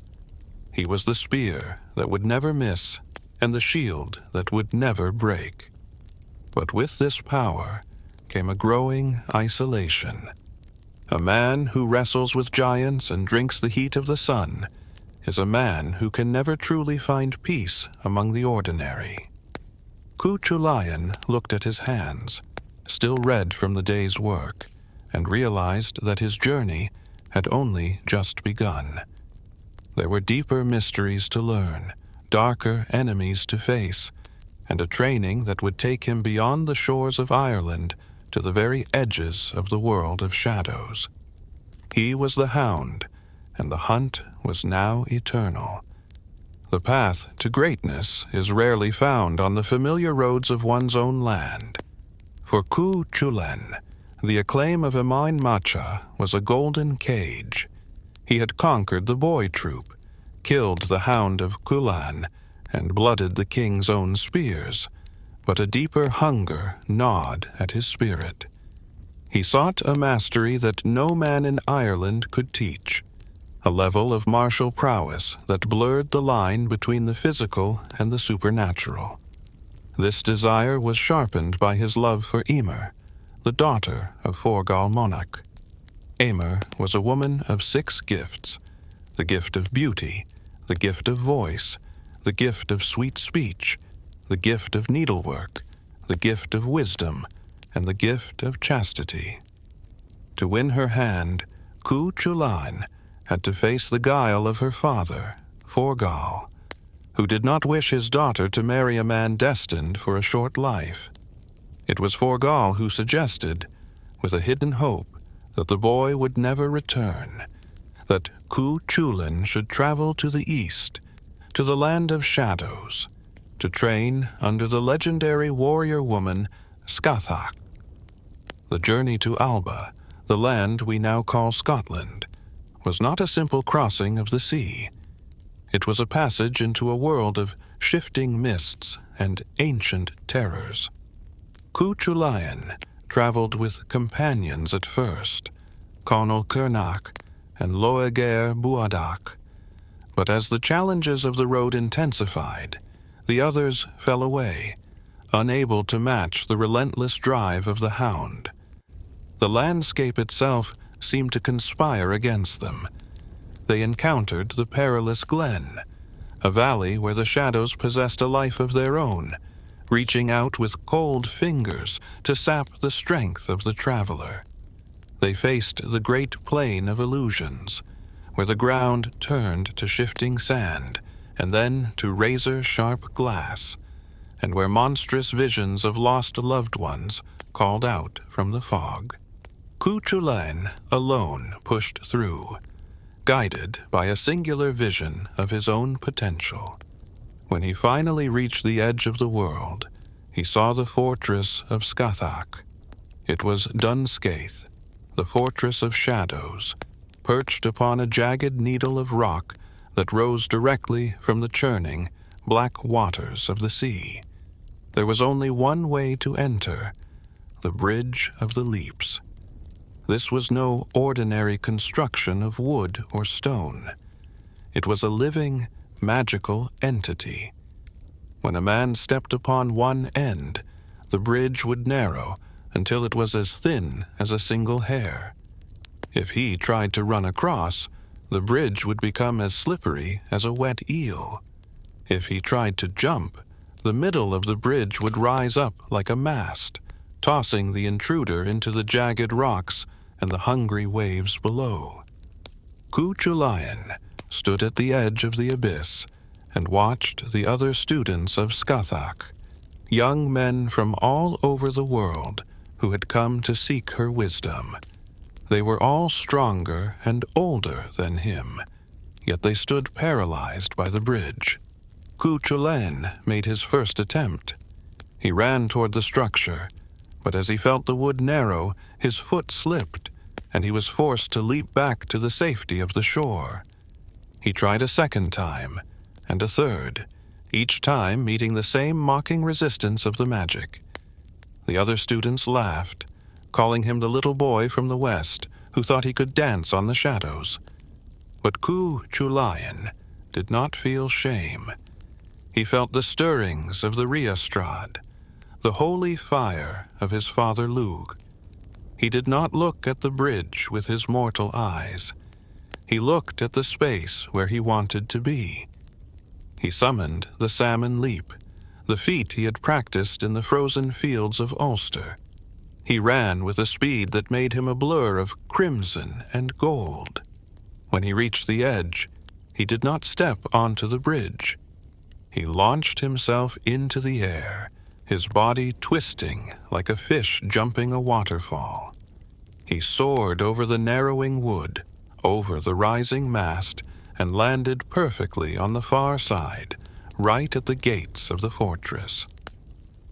Speaker 1: He was the spear that would never miss and the shield that would never break. But with this power came a growing isolation. A man who wrestles with giants and drinks the heat of the sun is a man who can never truly find peace among the ordinary. Chulainn looked at his hands, still red from the day's work, and realized that his journey had only just begun. There were deeper mysteries to learn, darker enemies to face, and a training that would take him beyond the shores of Ireland to the very edges of the world of shadows. He was the Hound, and the hunt was now eternal. The path to greatness is rarely found on the familiar roads of one's own land. For Chulainn, the acclaim of Emain Macha was a golden cage. He had conquered the boy troop, killed the Hound of Ulster, and blooded the king's own spears, but a deeper hunger gnawed at his spirit. He sought a mastery that no man in Ireland could teach, a level of martial prowess that blurred the line between the physical and the supernatural. This desire was sharpened by his love for Emer, the daughter of Forgal monarch. Emer was a woman of 6 gifts: the gift of beauty, the gift of voice, the gift of sweet speech, the gift of needlework, the gift of wisdom, and the gift of chastity. To win her hand, Chulainn had to face the guile of her father, Forgal, who did not wish his daughter to marry a man destined for a short life. It was Forgal who suggested, with a hidden hope, that the boy would never return, that Chulainn should travel to the east, to the land of shadows, to train under the legendary warrior woman Scáthach. The journey to Alba the land we now call Scotland, was not a simple crossing of the sea. It was a passage into a world of shifting mists and ancient terrors. Chulainn traveled with companions at first, Conall Cernach and Loeghair Buadach, but as the challenges of the road intensified, the others fell away, unable to match the relentless drive of the Hound. The landscape itself seemed to conspire against them. They encountered the perilous glen, a valley where the shadows possessed a life of their own, reaching out with cold fingers to sap the strength of the traveler. They faced the great plain of illusions, where the ground turned to shifting sand and then to razor-sharp glass, and where monstrous visions of lost loved ones called out from the fog. Chulainn alone pushed through, guided by a singular vision of his own potential. When he finally reached the edge of the world, he saw the fortress of Scáthach. It was Dunscaith, the fortress of shadows, perched upon a jagged needle of rock that rose directly from the churning, black waters of the sea. There was only one way to enter, the Bridge of the Leaps. This was no ordinary construction of wood or stone. It was a living, magical entity. When a man stepped upon one end, the bridge would narrow until it was as thin as a single hair. If he tried to run across, the bridge would become as slippery as a wet eel. If he tried to jump, the middle of the bridge would rise up like a mast, tossing the intruder into the jagged rocks and the hungry waves below. Chulainn stood at the edge of the abyss and watched the other students of Scáthach, young men from all over the world who had come to seek her wisdom. They were all stronger and older than him, yet they stood paralyzed by the bridge. Chulainn made his first attempt. He ran toward the structure, but as he felt the wood narrow, his foot slipped, and he was forced to leap back to the safety of the shore. He tried a second time, and a third, each time meeting the same mocking resistance of the magic. The other students laughed, calling him the little boy from the west who thought he could dance on the shadows. But Chulainn did not feel shame. He felt the stirrings of the Ríastrad, the holy fire of his father Lugh. He did not look at the bridge with his mortal eyes. He looked at the space where he wanted to be. He summoned the salmon leap, the feat he had practiced in the frozen fields of Ulster. He ran with a speed that made him a blur of crimson and gold. When he reached the edge, he did not step onto the bridge. He launched himself into the air, his body twisting like a fish jumping a waterfall. He soared over the narrowing wood, over the rising mast, and landed perfectly on the far side, right at the gates of the fortress.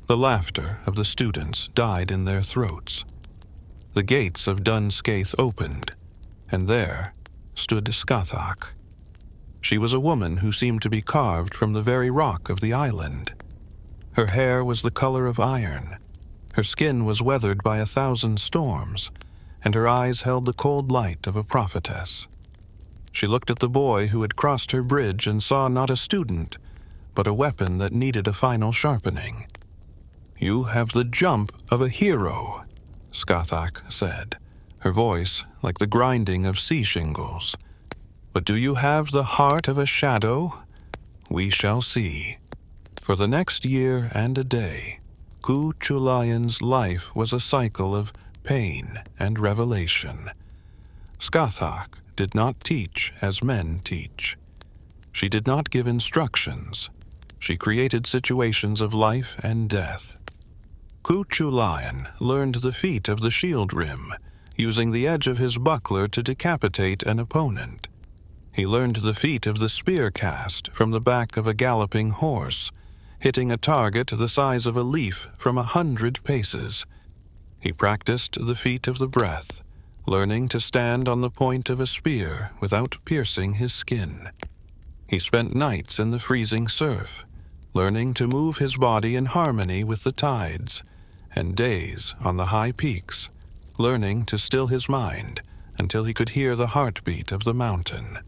Speaker 1: The laughter of the students died in their throats. The gates of Dunscaith opened, and there stood Scáthach. She was a woman who seemed to be carved from the very rock of the island. Her hair was the color of iron, her skin was weathered by 1,000 storms, and her eyes held the cold light of a prophetess. She looked at the boy who had crossed her bridge and saw not a student, but a weapon that needed a final sharpening. "You have the jump of a hero," Scáthach said, her voice like the grinding of sea shingles. "But do you have the heart of a shadow? We shall see." For the next year and a day, Chulainn's life was a cycle of pain and revelation. Scáthach did not teach as men teach. She did not give instructions. She created situations of life and death. Chulainn learned the feat of the shield rim, using the edge of his buckler to decapitate an opponent. He learned the feat of the spear cast from the back of a galloping horse, hitting a target the size of a leaf from 100 paces. He practiced the feat of the breath, learning to stand on the point of a spear without piercing his skin. He spent nights in the freezing surf, learning to move his body in harmony with the tides, and days on the high peaks, learning to still his mind until he could hear the heartbeat of the mountain.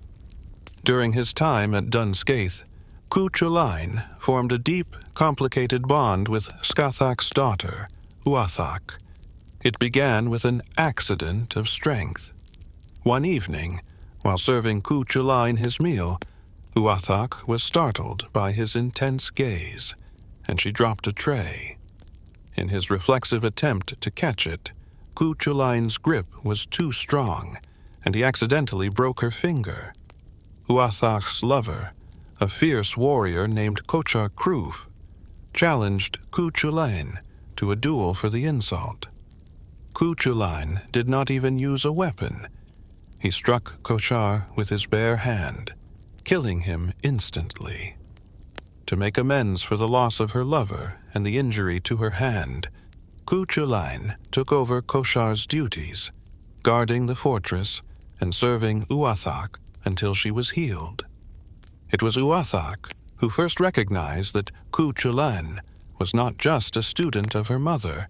Speaker 1: During his time at Dunscaith, Chulainn formed a deep, complicated bond with Scáthach's daughter, Uathach. It began with an accident of strength. One evening, while serving Chulainn his meal, Uathach was startled by his intense gaze, and she dropped a tray. In his reflexive attempt to catch it, Chulainn's grip was too strong, and he accidentally broke her finger. Uathach's lover, a fierce warrior named Cochar Crúf, challenged Chulainn to a duel for the insult. Chulainn did not even use a weapon. He struck Cochar with his bare hand, killing him instantly. To make amends for the loss of her lover and the injury to her hand, Chulainn took over Cochar's duties, guarding the fortress and serving Uathach until she was healed. It was Uathach who first recognized that Chulainn was not just a student of her mother,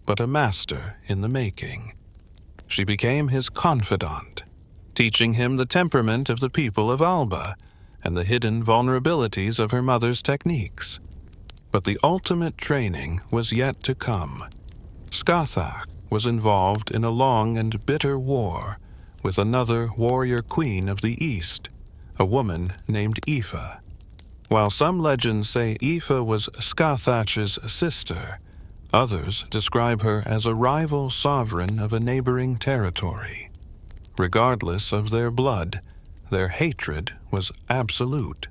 Speaker 1: but a master in the making. She became his confidant, teaching him the temperament of the people of Alba and the hidden vulnerabilities of her mother's techniques. But the ultimate training was yet to come. Scáthach was involved in a long and bitter war with another warrior queen of the East, a woman named Aoife. While some legends say Aoife was Scáthach's sister, others describe her as a rival sovereign of a neighboring territory. Regardless of their blood, their hatred was absolute.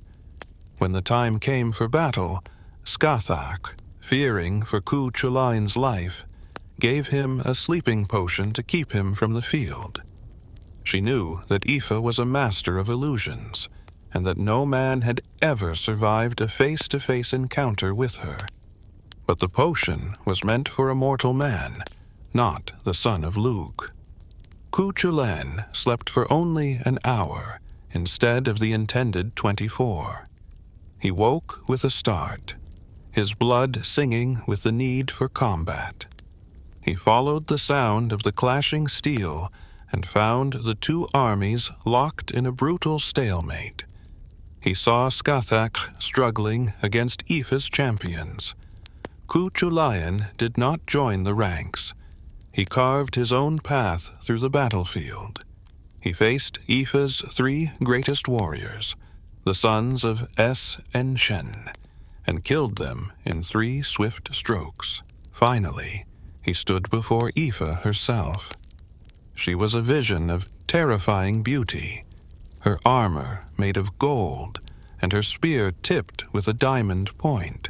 Speaker 1: When the time came for battle, Scáthach, fearing for Chulainn's life, gave him a sleeping potion to keep him from the field. She knew that Aoife was a master of illusions, and that no man had ever survived a face-to-face encounter with her. But the potion was meant for a mortal man, not the son of Lugh. Chulainn slept for only an hour, instead of the intended 24. He woke with a start, his blood singing with the need for combat. He followed the sound of the clashing steel and found the two armies locked in a brutal stalemate. He saw Scáthach struggling against Aoife's champions. Chulainn did not join the ranks. He carved his own path through the battlefield. He faced Aoife's three greatest warriors, the sons of Es and Shen, and killed them in 3 swift strokes. Finally, he stood before Aoife herself. She was a vision of terrifying beauty, her armor made of gold, and her spear tipped with a diamond point.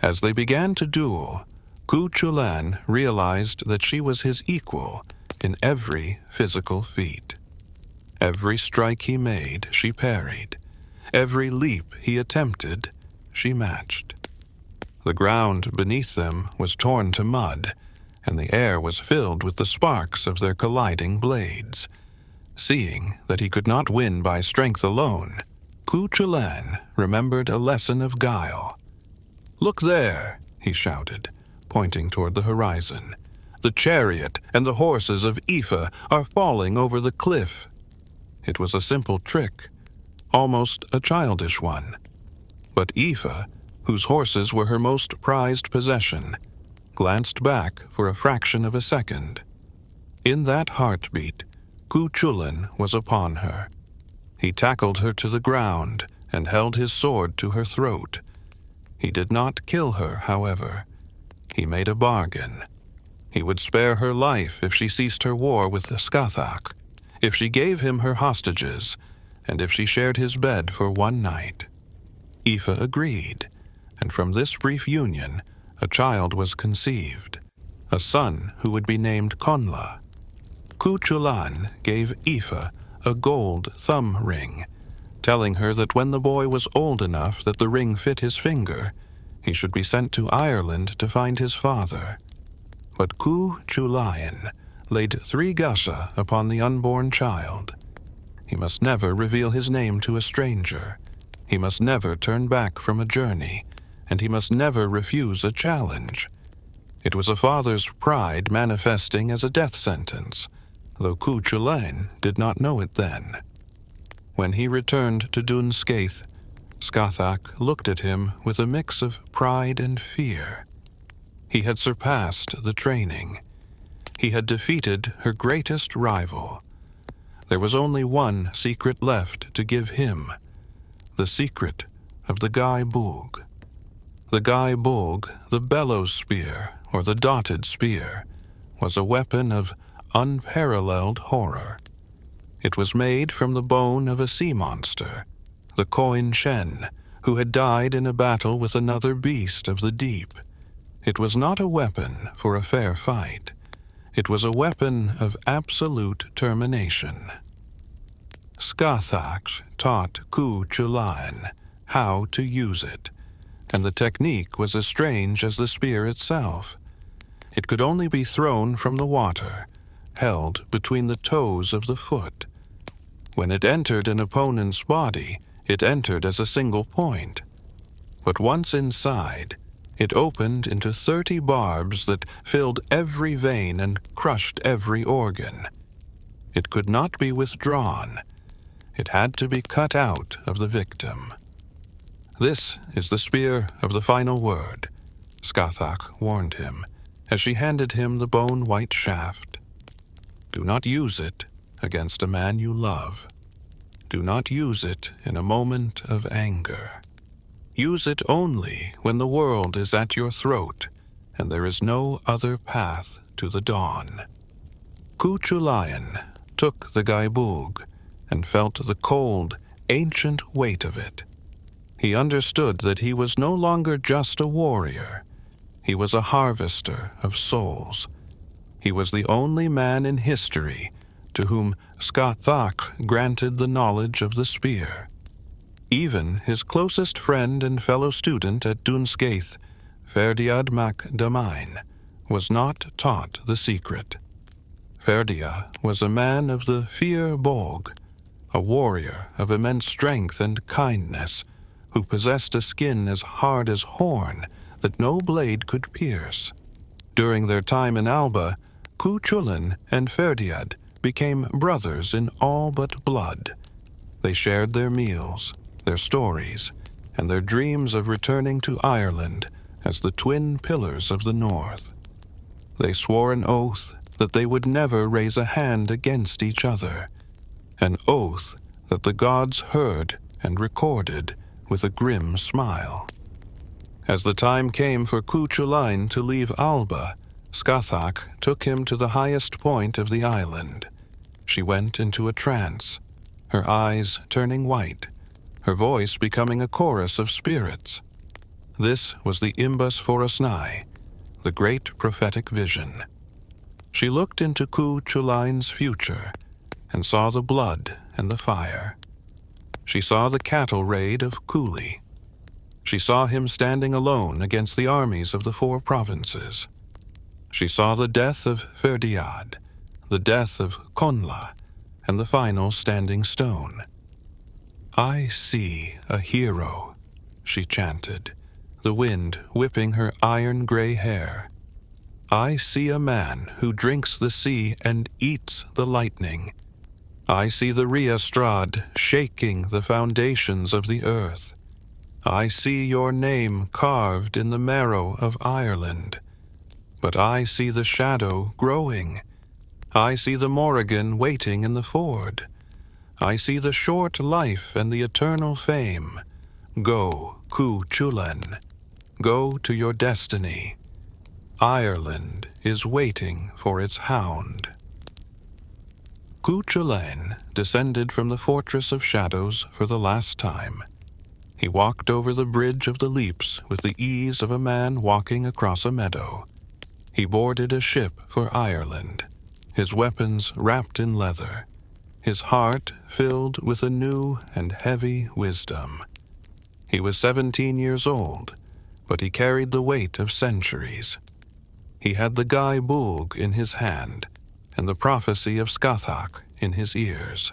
Speaker 1: As they began to duel, Chulainn realized that she was his equal in every physical feat. Every strike he made, she parried. Every leap he attempted, she matched. The ground beneath them was torn to mud, and the air was filled with the sparks of their colliding blades. Seeing that he could not win by strength alone, Chulainn remembered a lesson of guile. "Look there," he shouted, pointing toward the horizon. "The chariot and the horses of Aoife are falling over the cliff." It was a simple trick, almost a childish one. But Aoife, whose horses were her most prized possession, glanced back for a fraction of a second. In that heartbeat, Chulainn was upon her. He tackled her to the ground and held his sword to her throat. He did not kill her, however. He made a bargain. He would spare her life if she ceased her war with Scáthach, if she gave him her hostages, and if she shared his bed for one night. Aoife agreed, and from this brief union, a child was conceived, a son who would be named Cúailnge. Chulainn gave Aoife a gold thumb ring, telling her that when the boy was old enough that the ring fit his finger, he should be sent to Ireland to find his father. But Chulainn laid 3 gusa upon the unborn child. He must never reveal his name to a stranger. He must never turn back from a journey, and he must never refuse a challenge. It was a father's pride manifesting as a death sentence, though Chulainn did not know it then. When he returned to Dún Scaith, Scáthach looked at him with a mix of pride and fear. He had surpassed the training. He had defeated her greatest rival. There was only one secret left to give him, the secret of the Gae Bóg. The Gae Bóg, the bellows spear, or the dotted spear, was a weapon of unparalleled horror. It was made from the bone of a sea monster, the Chulainn, who had died in a battle with another beast of the deep. It was not a weapon for a fair fight. It was a weapon of absolute termination. Scáthach taught Chulainn how to use it, and the technique was as strange as the spear itself. It could only be thrown from the water, held between the toes of the foot. When it entered an opponent's body, it entered as a single point. But once inside, it opened into 30 barbs that filled every vein and crushed every organ. It could not be withdrawn. It had to be cut out of the victim. "This is the spear of the final word," Scáthach warned him, as she handed him the bone-white shaft. "Do not use it against a man you love. Do not use it in a moment of anger. Use it only when the world is at your throat and there is no other path to the dawn." Chulainn took the Gae Bóg and felt the cold, ancient weight of it. He understood that he was no longer just a warrior. He was a harvester of souls. He was the only man in history to whom Scáthach granted the knowledge of the spear. Even his closest friend and fellow student at Dún Scaith, Ferdiad mac Damain, was not taught the secret. Ferdiad was a man of the Fir Bóg, a warrior of immense strength and kindness, who possessed a skin as hard as horn that no blade could pierce. During their time in Alba, Chulainn and Ferdiad became brothers in all but blood. They shared their meals, their stories, and their dreams of returning to Ireland as the twin pillars of the North. They swore an oath that they would never raise a hand against each other, an oath that the gods heard and recorded with a grim smile. As the time came for Chulainn to leave Alba, Scáthach took him to the highest point of the island. She went into a trance, her eyes turning white, her voice becoming a chorus of spirits. This was the Imbas Forasnai, the great prophetic vision. She looked into Chulainn's future and saw the blood and the fire. She saw the Cattle Raid of Cooley. She saw him standing alone against the armies of the 4 provinces. She saw the death of Ferdiad, the death of Conla, and the final standing stone. "I see a hero," she chanted, the wind whipping her iron-gray hair. "I see a man who drinks the sea and eats the lightning. I see the Ríastrad shaking the foundations of the earth. I see your name carved in the marrow of Ireland. But I see the shadow growing. I see the Morrigan waiting in the ford. I see the short life and the eternal fame. Go, Chulainn. Go to your destiny. Ireland is waiting for its hound." Chulainn descended from the Fortress of Shadows for the last time. He walked over the Bridge of the Leaps with the ease of a man walking across a meadow. He boarded a ship for Ireland, his weapons wrapped in leather, his heart filled with a new and heavy wisdom. He was 17 years old, but he carried the weight of centuries. He had the Gae Bóg in his hand, and the prophecy of Scáthach in his ears.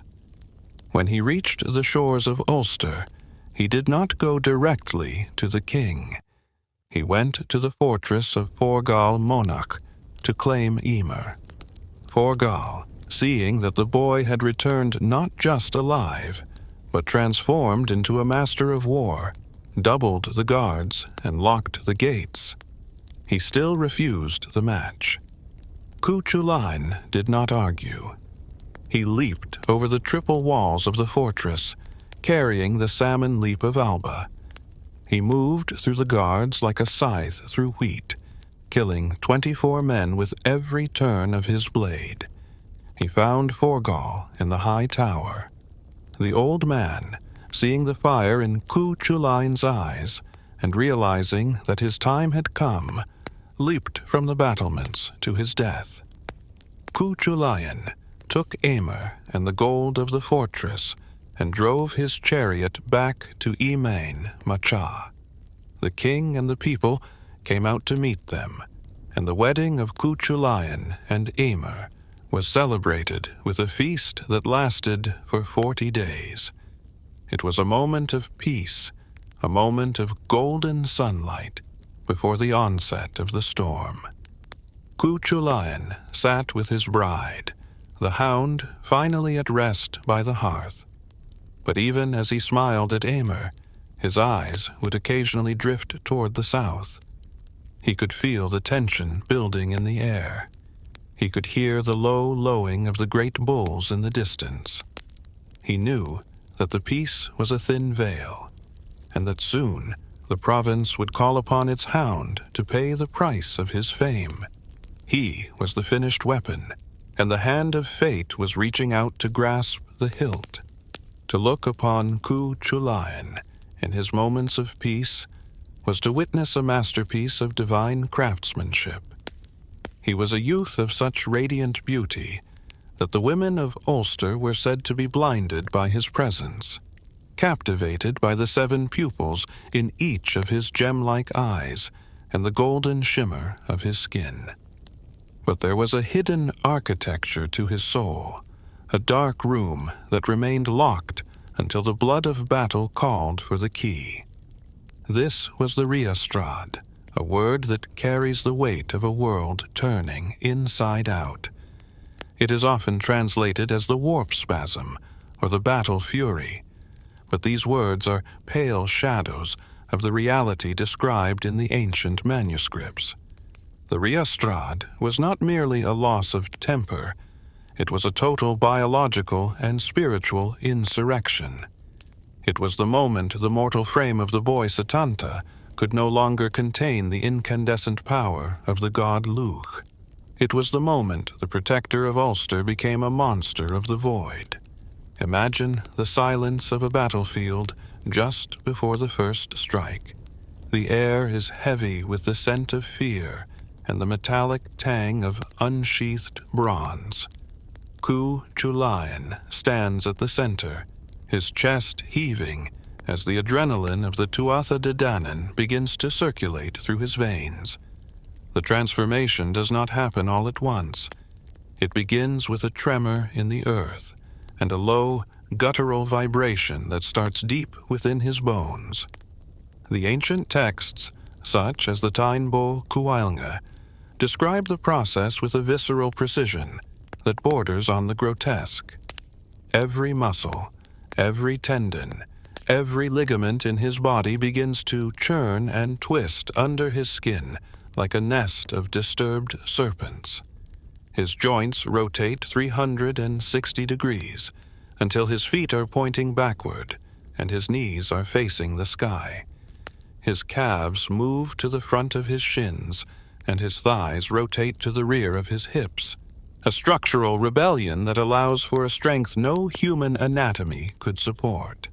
Speaker 1: When he reached the shores of Ulster, he did not go directly to the king. He went to the fortress of Forgal Monach to claim Emer. Forgal, seeing that the boy had returned not just alive, but transformed into a master of war, doubled the guards and locked the gates. He still refused the match. Chulainn did not argue. He leaped over the triple walls of the fortress, carrying the salmon leap of Alba. He moved through the guards like a scythe through wheat, killing 24 men with every turn of his blade. He found Forgal in the high tower. The old man, seeing the fire in Chulainn's eyes and realizing that his time had come, leaped from the battlements to his death. Chulainn took Emer and the gold of the fortress and drove his chariot back to Emain Macha. The king and the people came out to meet them, and the wedding of Chulainn and Emer was celebrated with a feast that lasted for 40 days. It was a moment of peace, a moment of golden sunlight before the onset of the storm. Chulainn sat with his bride, the hound finally at rest by the hearth. But even as he smiled at Emer, his eyes would occasionally drift toward the south. He could feel the tension building in the air. He could hear the low lowing of the great bulls in the distance. He knew that the peace was a thin veil, and that soon the province would call upon its hound to pay the price of his fame. He was the finished weapon, and the hand of fate was reaching out to grasp the hilt. To look upon Chulainn in his moments of peace was to witness a masterpiece of divine craftsmanship. He was a youth of such radiant beauty that the women of Ulster were said to be blinded by his presence, captivated by the 7 pupils in each of his gem-like eyes and the golden shimmer of his skin. But there was a hidden architecture to his soul, a dark room that remained locked until the blood of battle called for the key. This was the Ríastrad, a word that carries the weight of a world turning inside out. It is often translated as the warp-spasm or the battle fury, but these words are pale shadows of the reality described in the ancient manuscripts. The Ríastrad was not merely a loss of temper, it was a total biological and spiritual insurrection. It was the moment the mortal frame of the boy Setanta could no longer contain the incandescent power of the god Lugh. It was the moment the protector of Ulster became a monster of the void. Imagine the silence of a battlefield just before the first strike. The air is heavy with the scent of fear and the metallic tang of unsheathed bronze. Chulainn stands at the center, his chest heaving as the adrenaline of the Tuatha De Danann begins to circulate through his veins. The transformation does not happen all at once. It begins with a tremor in the earth and a low, guttural vibration that starts deep within his bones. The ancient texts, such as the Táin Bó Cúailnge, describe the process with a visceral precision that borders on the grotesque. Every muscle, every tendon, every ligament in his body begins to churn and twist under his skin like a nest of disturbed serpents. His joints rotate 360 degrees until his feet are pointing backward and his knees are facing the sky. His calves move to the front of his shins and his thighs rotate to the rear of his hips, a structural rebellion that allows for a strength no human anatomy could support.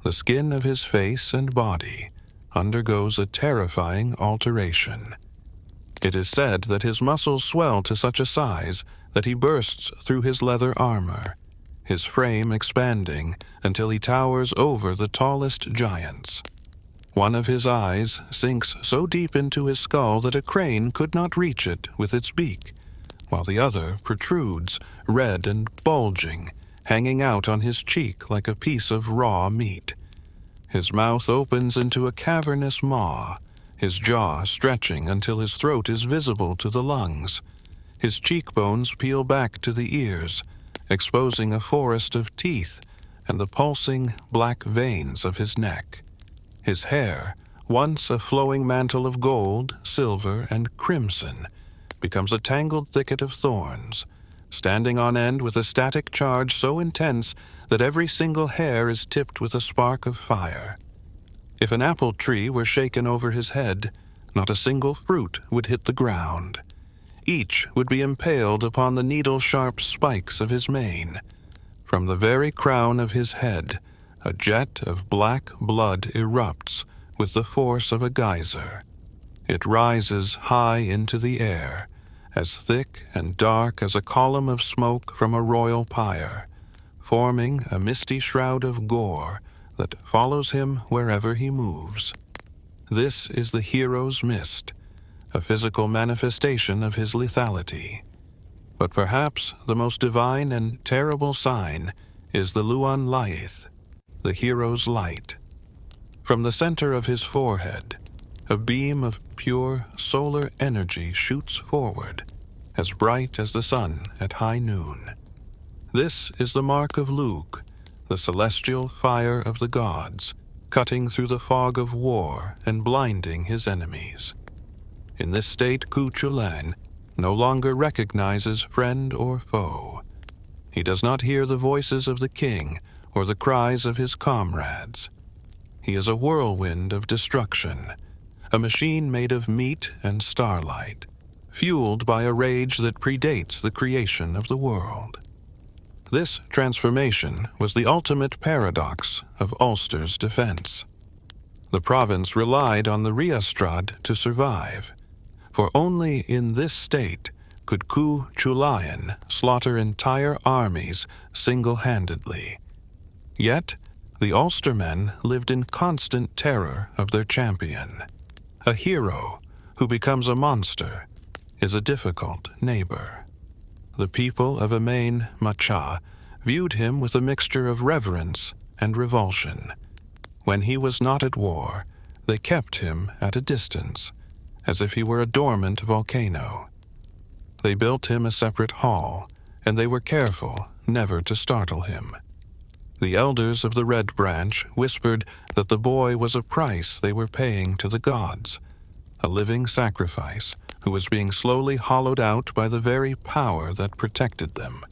Speaker 1: The skin of his face and body undergoes a terrifying alteration. It is said that his muscles swell to such a size that he bursts through his leather armor, his frame expanding until he towers over the tallest giants. One of his eyes sinks so deep into his skull that a crane could not reach it with its beak, while the other protrudes, red and bulging, hanging out on his cheek like a piece of raw meat. His mouth opens into a cavernous maw, his jaw stretching until his throat is visible to the lungs. His cheekbones peel back to the ears, exposing a forest of teeth and the pulsing black veins of his neck. His hair, once a flowing mantle of gold, silver, and crimson, becomes a tangled thicket of thorns, standing on end with a static charge so intense that every single hair is tipped with a spark of fire. If an apple tree were shaken over his head, not a single fruit would hit the ground. Each would be impaled upon the needle-sharp spikes of his mane. From the very crown of his head, a jet of black blood erupts with the force of a geyser. It rises high into the air, as thick and dark as a column of smoke from a royal pyre, forming a misty shroud of gore that follows him wherever he moves. This is the hero's mist, a physical manifestation of his lethality. But perhaps the most divine and terrible sign is the Luan Laith, the hero's light. From the center of his forehead, a beam of pure solar energy shoots forward, as bright as the sun at high noon. This is the mark of Lugh, the celestial fire of the gods, cutting through the fog of war and blinding his enemies. In this state, Chulainn no longer recognizes friend or foe. He does not hear the voices of the king or the cries of his comrades. He is a whirlwind of destruction, a machine made of meat and starlight, fueled by a rage that predates the creation of the world. This transformation was the ultimate paradox of Ulster's defense. The province relied on the Ríastrad to survive, for only in this state could Chulainn slaughter entire armies single-handedly. Yet, the Ulstermen lived in constant terror of their champion. A hero who becomes a monster is a difficult neighbor. The people of Emain Macha viewed him with a mixture of reverence and revulsion. When he was not at war, they kept him at a distance, as if he were a dormant volcano. They built him a separate hall, and they were careful never to startle him. The elders of the Red Branch whispered that the boy was a price they were paying to the gods, a living sacrifice who was being slowly hollowed out by the very power that protected them.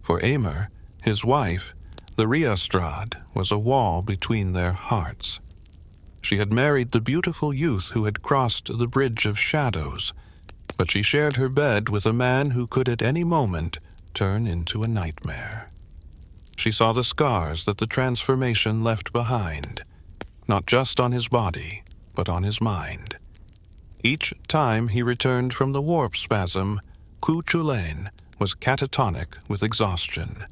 Speaker 1: For Emer, his wife, the Ríastrad was a wall between their hearts. She had married the beautiful youth who had crossed the Bridge of Shadows, but she shared her bed with a man who could at any moment turn into a nightmare. She saw the scars that the transformation left behind, not just on his body, but on his mind. Each time he returned from the warp-spasm, Chulainn was catatonic with exhaustion,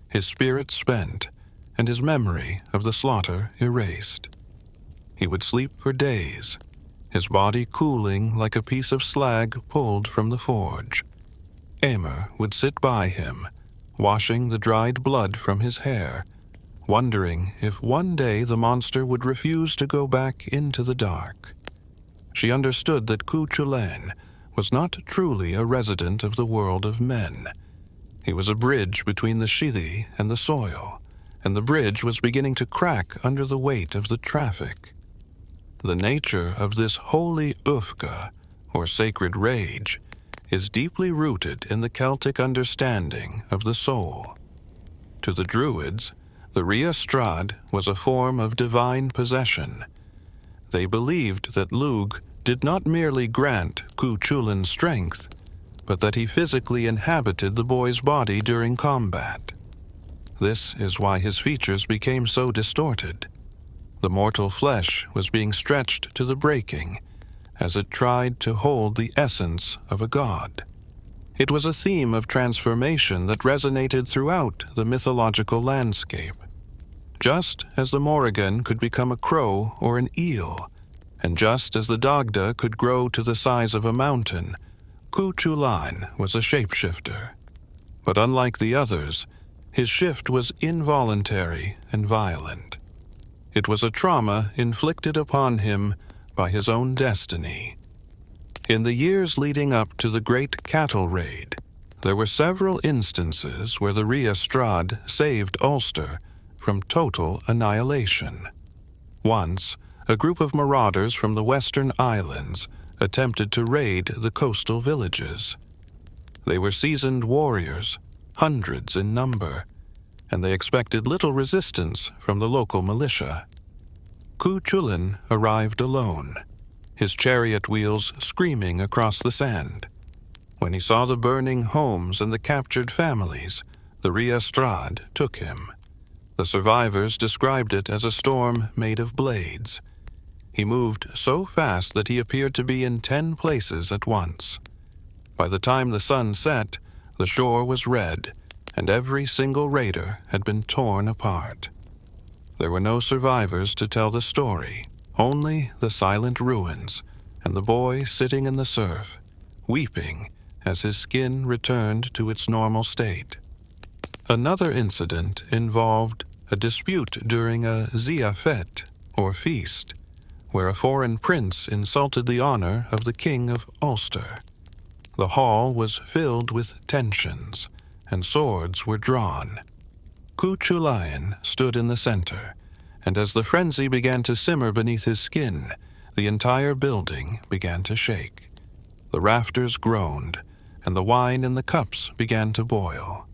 Speaker 1: his spirit spent, and his memory of the slaughter erased. He would sleep for days, his body cooling like a piece of slag pulled from the forge. Emer would sit by him, washing the dried blood from his hair, wondering if one day the monster would refuse to go back into the dark. She understood that Chulainn was not truly a resident of the world of men. He was a bridge between the Shili and the soil, and the bridge was beginning to crack under the weight of the traffic. The nature of this holy Ufka, or sacred rage, is deeply rooted in the Celtic understanding of the soul. To the Druids, the Ríastrad was a form of divine possession. They believed that Lugh did not merely grant Chulainn's strength, but that he physically inhabited the boy's body during combat. This is why his features became so distorted. The mortal flesh was being stretched to the breaking, as it tried to hold the essence of a god. It was a theme of transformation that resonated throughout the mythological landscape. Just as the Morrigan could become a crow or an eel, and just as the Dagda could grow to the size of a mountain, Chulainn was a shapeshifter, but unlike the others, his shift was involuntary and violent. It was a trauma inflicted upon him by his own destiny. In the years leading up to the Great Cattle Raid, there were several instances where the Ríastrad saved Ulster from total annihilation. Once, a group of marauders from the Western Islands attempted to raid the coastal villages. They were seasoned warriors, hundreds in number, and they expected little resistance from the local militia. Chulainn arrived alone, his chariot wheels screaming across the sand. When he saw the burning homes and the captured families, the Ríastrad took him. The survivors described it as a storm made of blades. He moved so fast that he appeared to be in 10 places at once. By the time the sun set, the shore was red, and every single raider had been torn apart. There were no survivors to tell the story, only the silent ruins, and the boy sitting in the surf, weeping as his skin returned to its normal state. Another incident involved a dispute during a ziyafet, or feast, where a foreign prince insulted the honor of the King of Ulster. The hall was filled with tensions, and swords were drawn. Chulainn stood in the center, and as the frenzy began to simmer beneath his skin, the entire building began to shake. The rafters groaned, and the wine in the cups began to boil.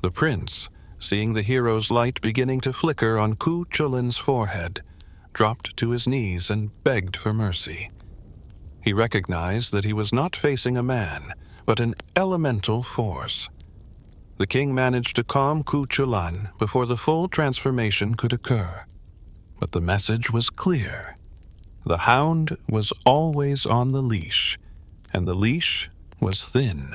Speaker 1: The prince, seeing the hero's light beginning to flicker on Chulainn's forehead, dropped to his knees and begged for mercy. He recognized that he was not facing a man, but an elemental force. The king managed to calm Chulainn before the full transformation could occur. But the message was clear. The hound was always on the leash, and the leash was thin.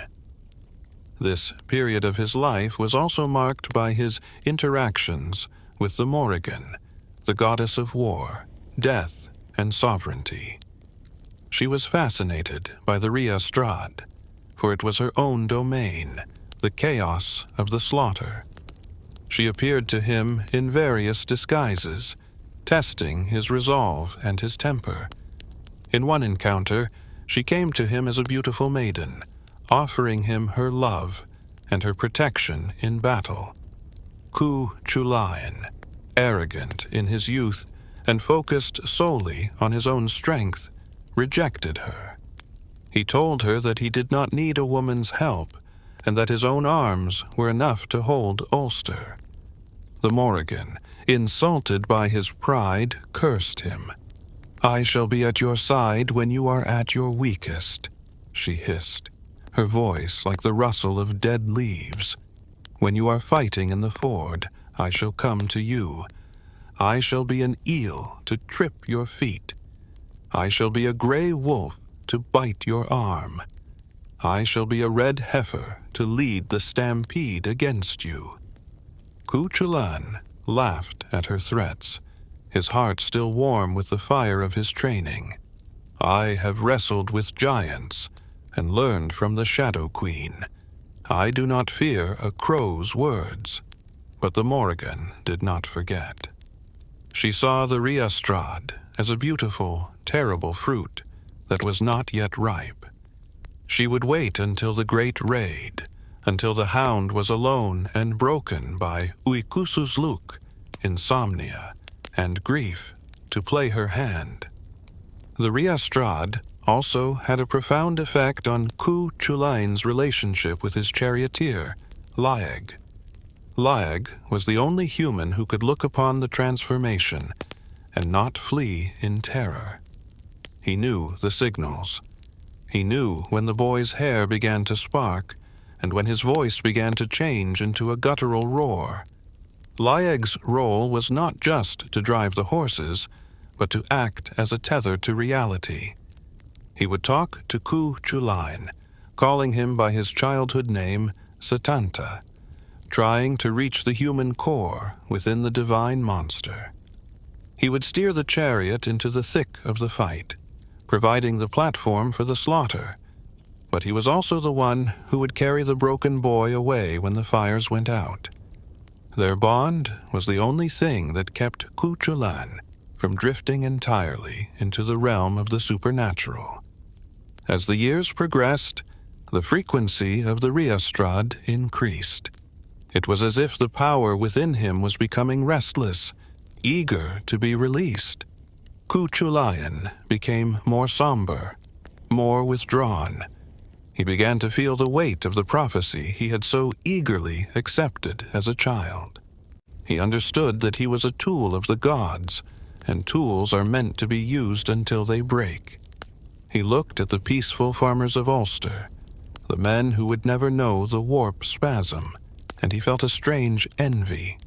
Speaker 1: This period of his life was also marked by his interactions with the Morrigan, the goddess of war, death, and sovereignty. She was fascinated by the Ríastrad, for it was her own domain, the chaos of the slaughter. She appeared to him in various disguises, testing his resolve and his temper. In one encounter, she came to him as a beautiful maiden, offering him her love and her protection in battle. Chulainn, arrogant in his youth and focused solely on his own strength, rejected her. He told her that he did not need a woman's help, and that his own arms were enough to hold Ulster. The Morrigan, insulted by his pride, cursed him. "I shall be at your side when you are at your weakest," she hissed, her voice like the rustle of dead leaves. "When you are fighting in the ford, I shall come to you. I shall be an eel to trip your feet. I shall be a gray wolf to bite your arm. I shall be a red heifer to lead the stampede against you." Chulainn laughed at her threats, his heart still warm with the fire of his training. "I have wrestled with giants and learned from the Shadow Queen. I do not fear a crow's words." But the Morrigan did not forget. She saw the Ríastrad as a beautiful, terrible fruit that was not yet ripe. She would wait until the great raid, until the hound was alone and broken by Uikusu's Lugh, insomnia, and grief, to play her hand. The Ríastrad also had a profound effect on Chulainn's relationship with his charioteer, Lugh. Lugh was the only human who could look upon the transformation and not flee in terror. He knew the signals. He knew when the boy's hair began to spark and when his voice began to change into a guttural roar. Lugh's role was not just to drive the horses, but to act as a tether to reality. He would talk to Chulainn, calling him by his childhood name, Setanta, trying to reach the human core within the divine monster. He would steer the chariot into the thick of the fight, providing the platform for the slaughter. but he was also the one who would carry the broken boy away when the fires went out. Their bond was the only thing that kept Chulainn from drifting entirely into the realm of the supernatural. As the years progressed, the frequency of the Ríastrad increased. It was as if the power within him was becoming restless, eager to be released. Chulainn became more somber, more withdrawn. He began to feel the weight of the prophecy he had so eagerly accepted as a child. He understood that he was a tool of the gods, and tools are meant to be used until they break. He looked at the peaceful farmers of Ulster, the men who would never know the warp-spasm, and he felt a strange envy.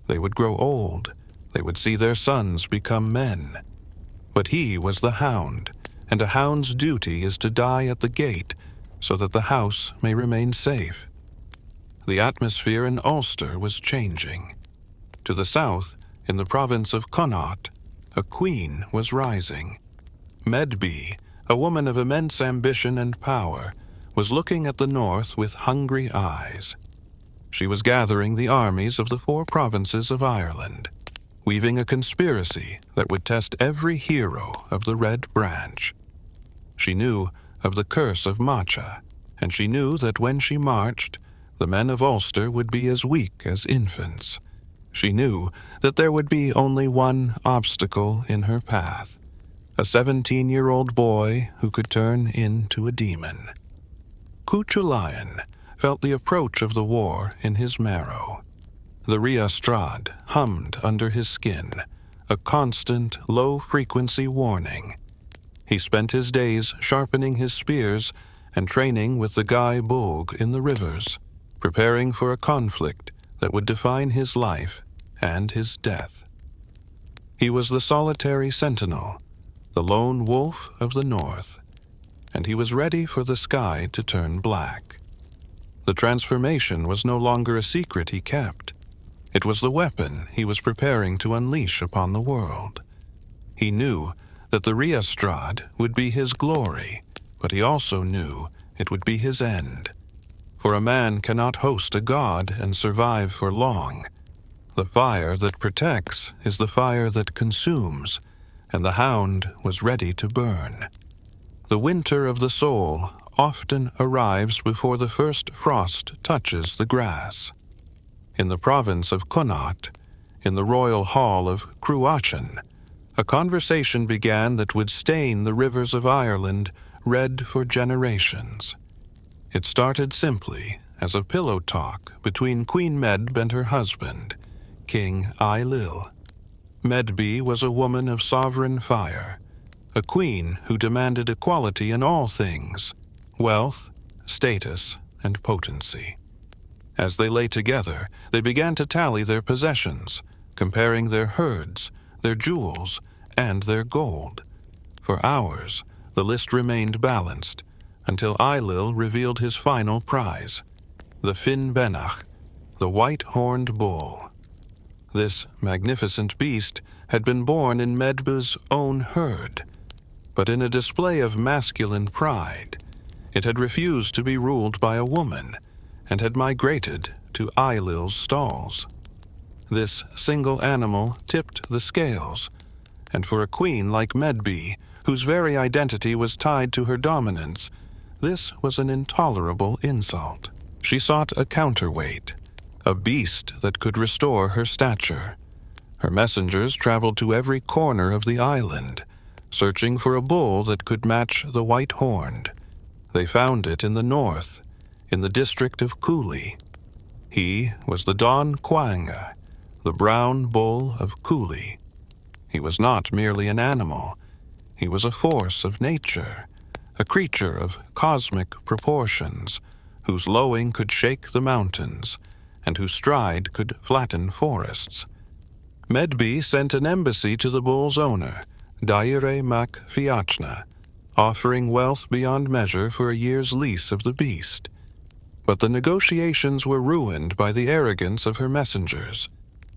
Speaker 1: They would grow old, they would see their sons become men. But he was the hound, and a hound's duty is to die at the gate so that the house may remain safe. The atmosphere in Ulster was changing. To the south, in the province of Connaught, a queen was rising. Medb, a woman of immense ambition and power, was looking at the north with hungry eyes. She was gathering the armies of the 4 provinces of Ireland, weaving a conspiracy that would test every hero of the Red Branch. She knew of the curse of Macha, and she knew that when she marched, the men of Ulster would be as weak as infants. She knew that there would be only one obstacle in her path, a 17-year-old boy who could turn into a demon. Chulainn felt the approach of the war in his marrow. The Ríastrad hummed under his skin, a constant, low-frequency warning. He spent his days sharpening his spears and training with the Guy Bog in the rivers, preparing for a conflict that would define his life and his death. He was the solitary sentinel, the lone wolf of the north, and he was ready for the sky to turn black. The transformation was no longer a secret he kept. It was the weapon he was preparing to unleash upon the world. He knew that the Ríastrad would be his glory, but he also knew it would be his end. For a man cannot host a god and survive for long. The fire that protects is the fire that consumes, and the hound was ready to burn. The winter of the soul often arrives before the first frost touches the grass. In the province of Connaught, in the royal hall of Chulainn, a conversation began that would stain the rivers of Ireland red for generations. It started simply as a pillow talk between Queen Medb and her husband, King Ailill. Medb was a woman of sovereign fire, a queen who demanded equality in all things, wealth, status, and potency. As they lay together, they began to tally their possessions, comparing their herds, their jewels, and their gold. For hours, the list remained balanced, until Ailill revealed his final prize, the Finn Benach, the white-horned bull. This magnificent beast had been born in Medb's own herd, but in a display of masculine pride, it had refused to be ruled by a woman and had migrated to Ailill's stalls. This single animal tipped the scales, and for a queen like Medb, whose very identity was tied to her dominance, this was an intolerable insult. She sought a counterweight, a beast that could restore her stature. Her messengers traveled to every corner of the island, searching for a bull that could match the white-horned. They found it in the north, in the district of Cooley. He was the Táin Bó Cúailnge, the brown bull of Cooley. He was not merely an animal. He was a force of nature, a creature of cosmic proportions, whose lowing could shake the mountains, and whose stride could flatten forests. Medb sent an embassy to the bull's owner, Daire mac Fiachna, offering wealth beyond measure for a year's lease of the beast. But the negotiations were ruined by the arrogance of her messengers,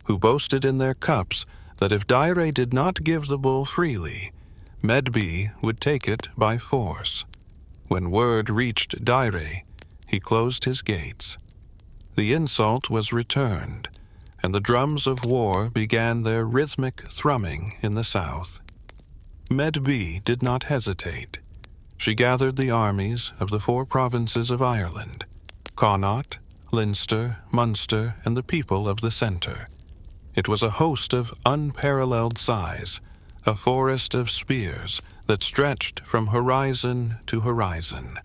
Speaker 1: who boasted in their cups that if Daire did not give the bull freely, Medb would take it by force. When word reached Daire, he closed his gates. The insult was returned, and the drums of war began their rhythmic thrumming in the south. Medb did not hesitate. She gathered the armies of the 4 provinces of Ireland, Connaught, Leinster, Munster, and the people of the centre. It was a host of unparalleled size, a forest of spears that stretched from horizon to horizon.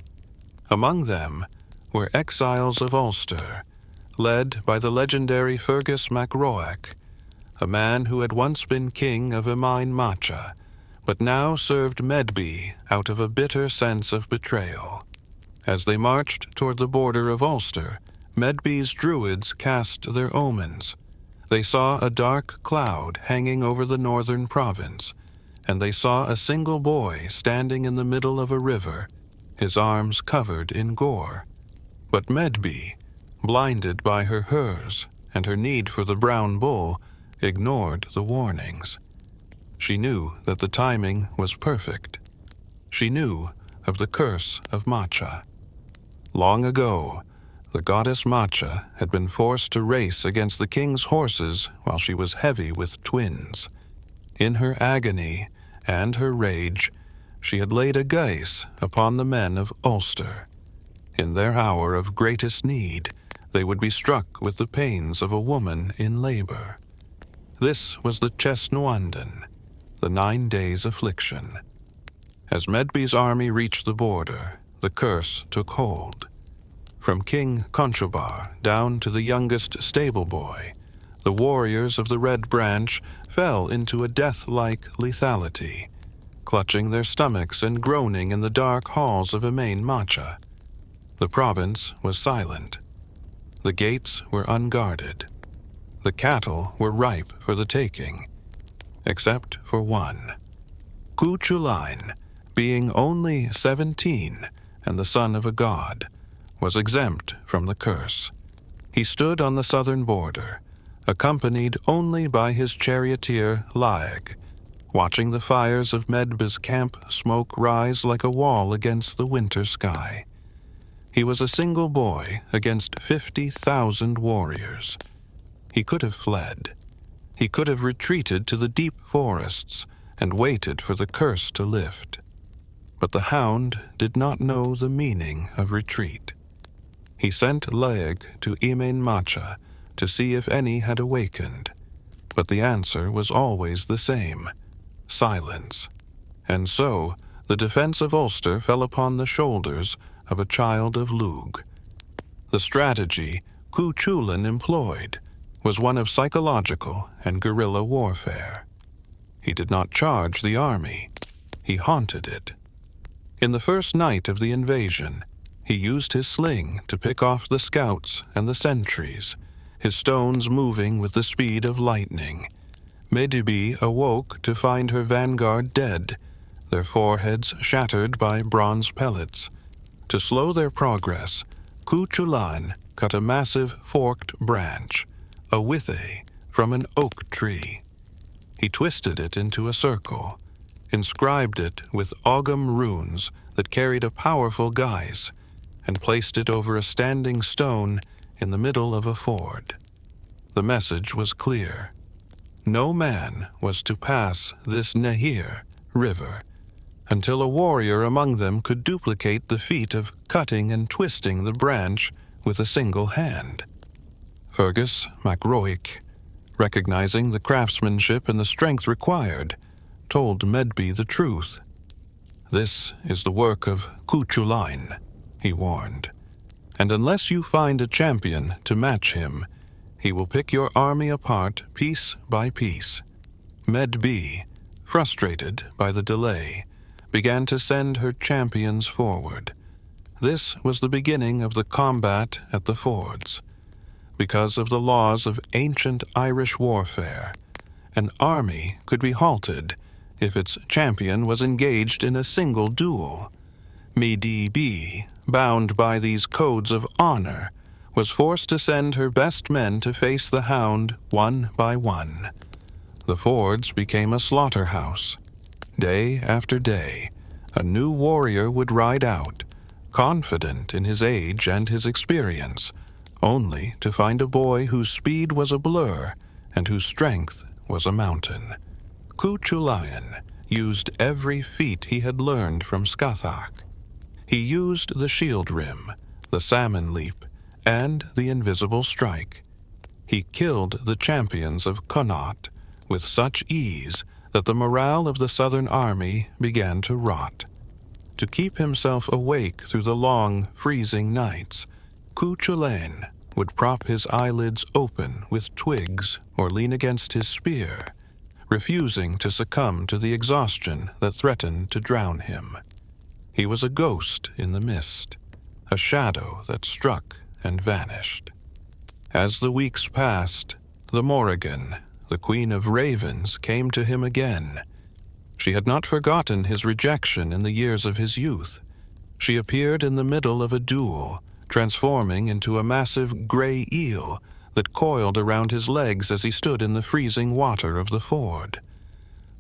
Speaker 1: Among them were exiles of Ulster, led by the legendary Fergus mac Roach, a man who had once been king of Emain Macha, but now served Medb out of a bitter sense of betrayal. As they marched toward the border of Ulster, Medb's druids cast their omens. They saw a dark cloud hanging over the northern province, and they saw a single boy standing in the middle of a river, his arms covered in gore. But Medb, blinded by her hers and her need for the brown bull, ignored the warnings. She knew that the timing was perfect. She knew of the curse of Macha. Long ago, the goddess Macha had been forced to race against the king's horses while she was heavy with twins. In her agony and her rage, she had laid a guise upon the men of Ulster. In their hour of greatest need, they would be struck with the pains of a woman in labor. This was the Chesnuanden, the 9 days' affliction. As Medb's army reached the border, the curse took hold. From King Conchobar down to the youngest stable boy, the warriors of the Red Branch fell into a death-like lethality, clutching their stomachs and groaning in the dark halls of Emain Macha. The province was silent. The gates were unguarded. The cattle were ripe for the taking, except for one. Chulainn, being only 17 and the son of a god, was exempt from the curse. He stood on the southern border, accompanied only by his charioteer Lugh, watching the fires of Medb's camp smoke rise like a wall against the winter sky. He was a single boy against 50,000 warriors. He could have fled. He could have retreated to the deep forests and waited for the curse to lift. But the hound did not know the meaning of retreat. He sent Lugh to Emain Macha to see if any had awakened, but the answer was always the same: silence. And so the defense of Ulster fell upon the shoulders of a child of Lugh. The strategy Chulainn employed was one of psychological and guerrilla warfare. He did not charge the army. He haunted it. In the first night of the invasion, he used his sling to pick off the scouts and the sentries, his stones moving with the speed of lightning. Medb awoke to find her vanguard dead, their foreheads shattered by bronze pellets. To slow their progress, Chulainn cut a massive forked branch, a withe, from an oak tree. He twisted it into a circle, inscribed it with Ogham runes that carried a powerful guise, and placed it over a standing stone in the middle of a ford. The message was clear. No man was to pass this Nahir river until a warrior among them could duplicate the feat of cutting and twisting the branch with a single hand. Fergus mac Roach, recognizing the craftsmanship and the strength required, told Medb the truth. "This is the work of Chulainn," he warned, "and unless you find a champion to match him, he will pick your army apart piece by piece." Medb, frustrated by the delay, began to send her champions forward. This was the beginning of the combat at the fords. Because of the laws of ancient Irish warfare, an army could be halted if its champion was engaged in a single duel. Medb, bound by these codes of honor, was forced to send her best men to face the hound one by one. The fords became a slaughterhouse. Day after day, a new warrior would ride out, confident in his age and his experience, only to find a boy whose speed was a blur and whose strength was a mountain. Chulainn used every feat he had learned from Scáthach. He used the shield rim, the salmon leap, and the invisible strike. He killed the champions of Connaught with such ease that the morale of the southern army began to rot. To keep himself awake through the long, freezing nights, Chulainn would prop his eyelids open with twigs or lean against his spear, refusing to succumb to the exhaustion that threatened to drown him. He was a ghost in the mist, a shadow that struck and vanished. As the weeks passed, the Morrigan, the Queen of Ravens, came to him again. She had not forgotten his rejection in the years of his youth. She appeared in the middle of a duel, transforming into a massive gray eel that coiled around his legs as he stood in the freezing water of the ford.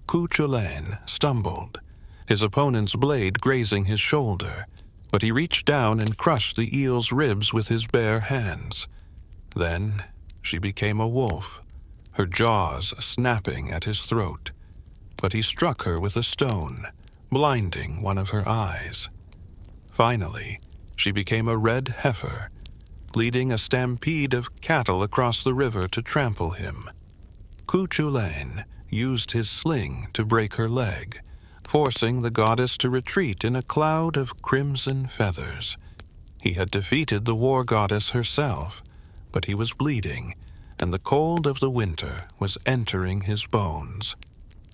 Speaker 1: Chulainn stumbled, his opponent's blade grazing his shoulder, but he reached down and crushed the eel's ribs with his bare hands. Then she became a wolf, her jaws snapping at his throat, but he struck her with a stone, blinding one of her eyes. Finally, she became a red heifer, leading a stampede of cattle across the river to trample him. Chulainn used his sling to break her leg, forcing the goddess to retreat in a cloud of crimson feathers. He had defeated the war goddess herself, but he was bleeding, and the cold of the winter was entering his bones.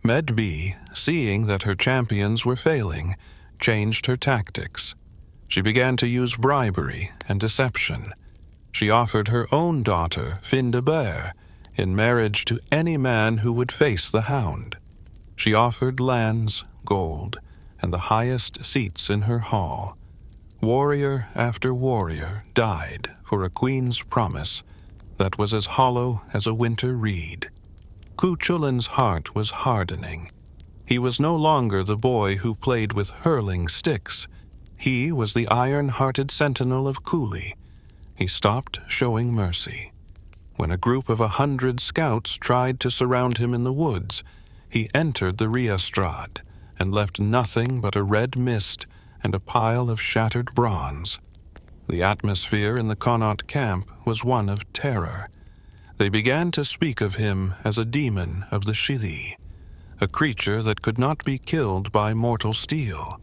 Speaker 1: Medb, seeing that her champions were failing, changed her tactics. She began to use bribery and deception. She offered her own daughter, Findabair, in marriage to any man who would face the Hound. She offered lands, gold, and the highest seats in her hall. Warrior after warrior died for a queen's promise that was as hollow as a winter reed. Chulainn's heart was hardening. He was no longer the boy who played with hurling sticks. He was the iron-hearted sentinel of Cooley. He stopped showing mercy. When a group of 100 scouts tried to surround him in the woods, he entered the Ríastrad and left nothing but a red mist and a pile of shattered bronze. The atmosphere in the Connaught camp was one of terror. They began to speak of him as a demon of the Chulainn, a creature that could not be killed by mortal steel.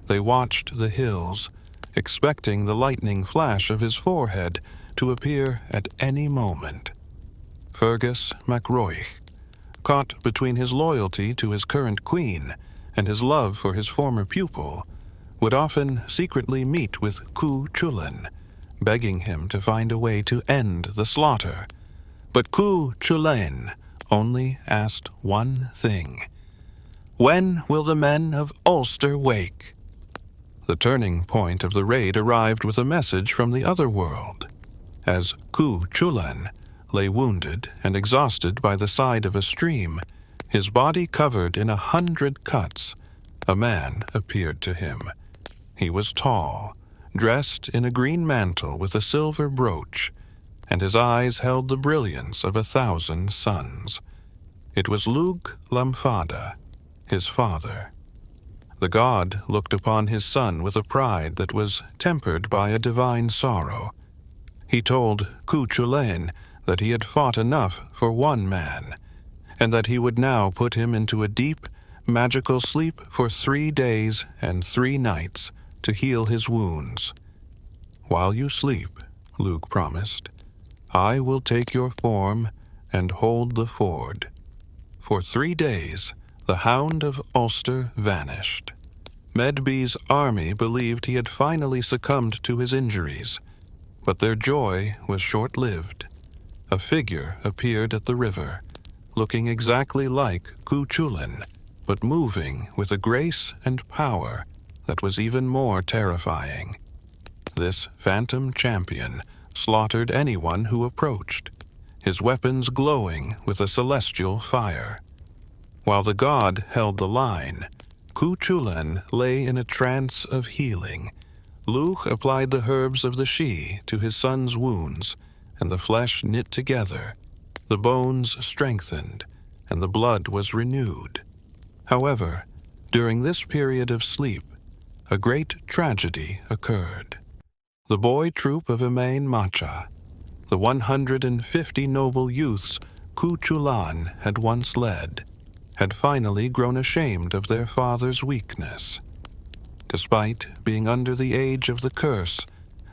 Speaker 1: They watched the hills, expecting the lightning flash of his forehead to appear at any moment. Fergus MacRoich, caught between his loyalty to his current queen and his love for his former pupil, would often secretly meet with Chulainn, begging him to find a way to end the slaughter. But Chulainn only asked one thing: "When will the men of Ulster wake?" The turning point of the raid arrived with a message from the other world. As Chulainn lay wounded and exhausted by the side of a stream, his body covered in 100 cuts, a man appeared to him. He was tall, dressed in a green mantle with a silver brooch, and his eyes held the brilliance of 1,000 suns. It was Lugh Lamfada, his father. The god looked upon his son with a pride that was tempered by a divine sorrow. He told Chulainn that he had fought enough for one man, and that he would now put him into a deep, magical sleep for 3 days and 3 nights to heal his wounds. "While you sleep," Lugh promised, "I will take your form and hold the ford." For 3 days, the Hound of Ulster vanished. Medb's army believed he had finally succumbed to his injuries, but their joy was short-lived. A figure appeared at the river, looking exactly like Chulainn, but moving with a grace and power that was even more terrifying. This phantom champion slaughtered anyone who approached, his weapons glowing with a celestial fire. While the god held the line, Chulainn lay in a trance of healing, Lugh applied the herbs of the Sidhe to his son's wounds, and the flesh knit together, the bones strengthened, and the blood was renewed. However, during this period of sleep, a great tragedy occurred. The boy troop of Emain Macha, the 150 noble youths Chulainn had once led, had finally grown ashamed of their father's weakness. Despite being under the age of the curse,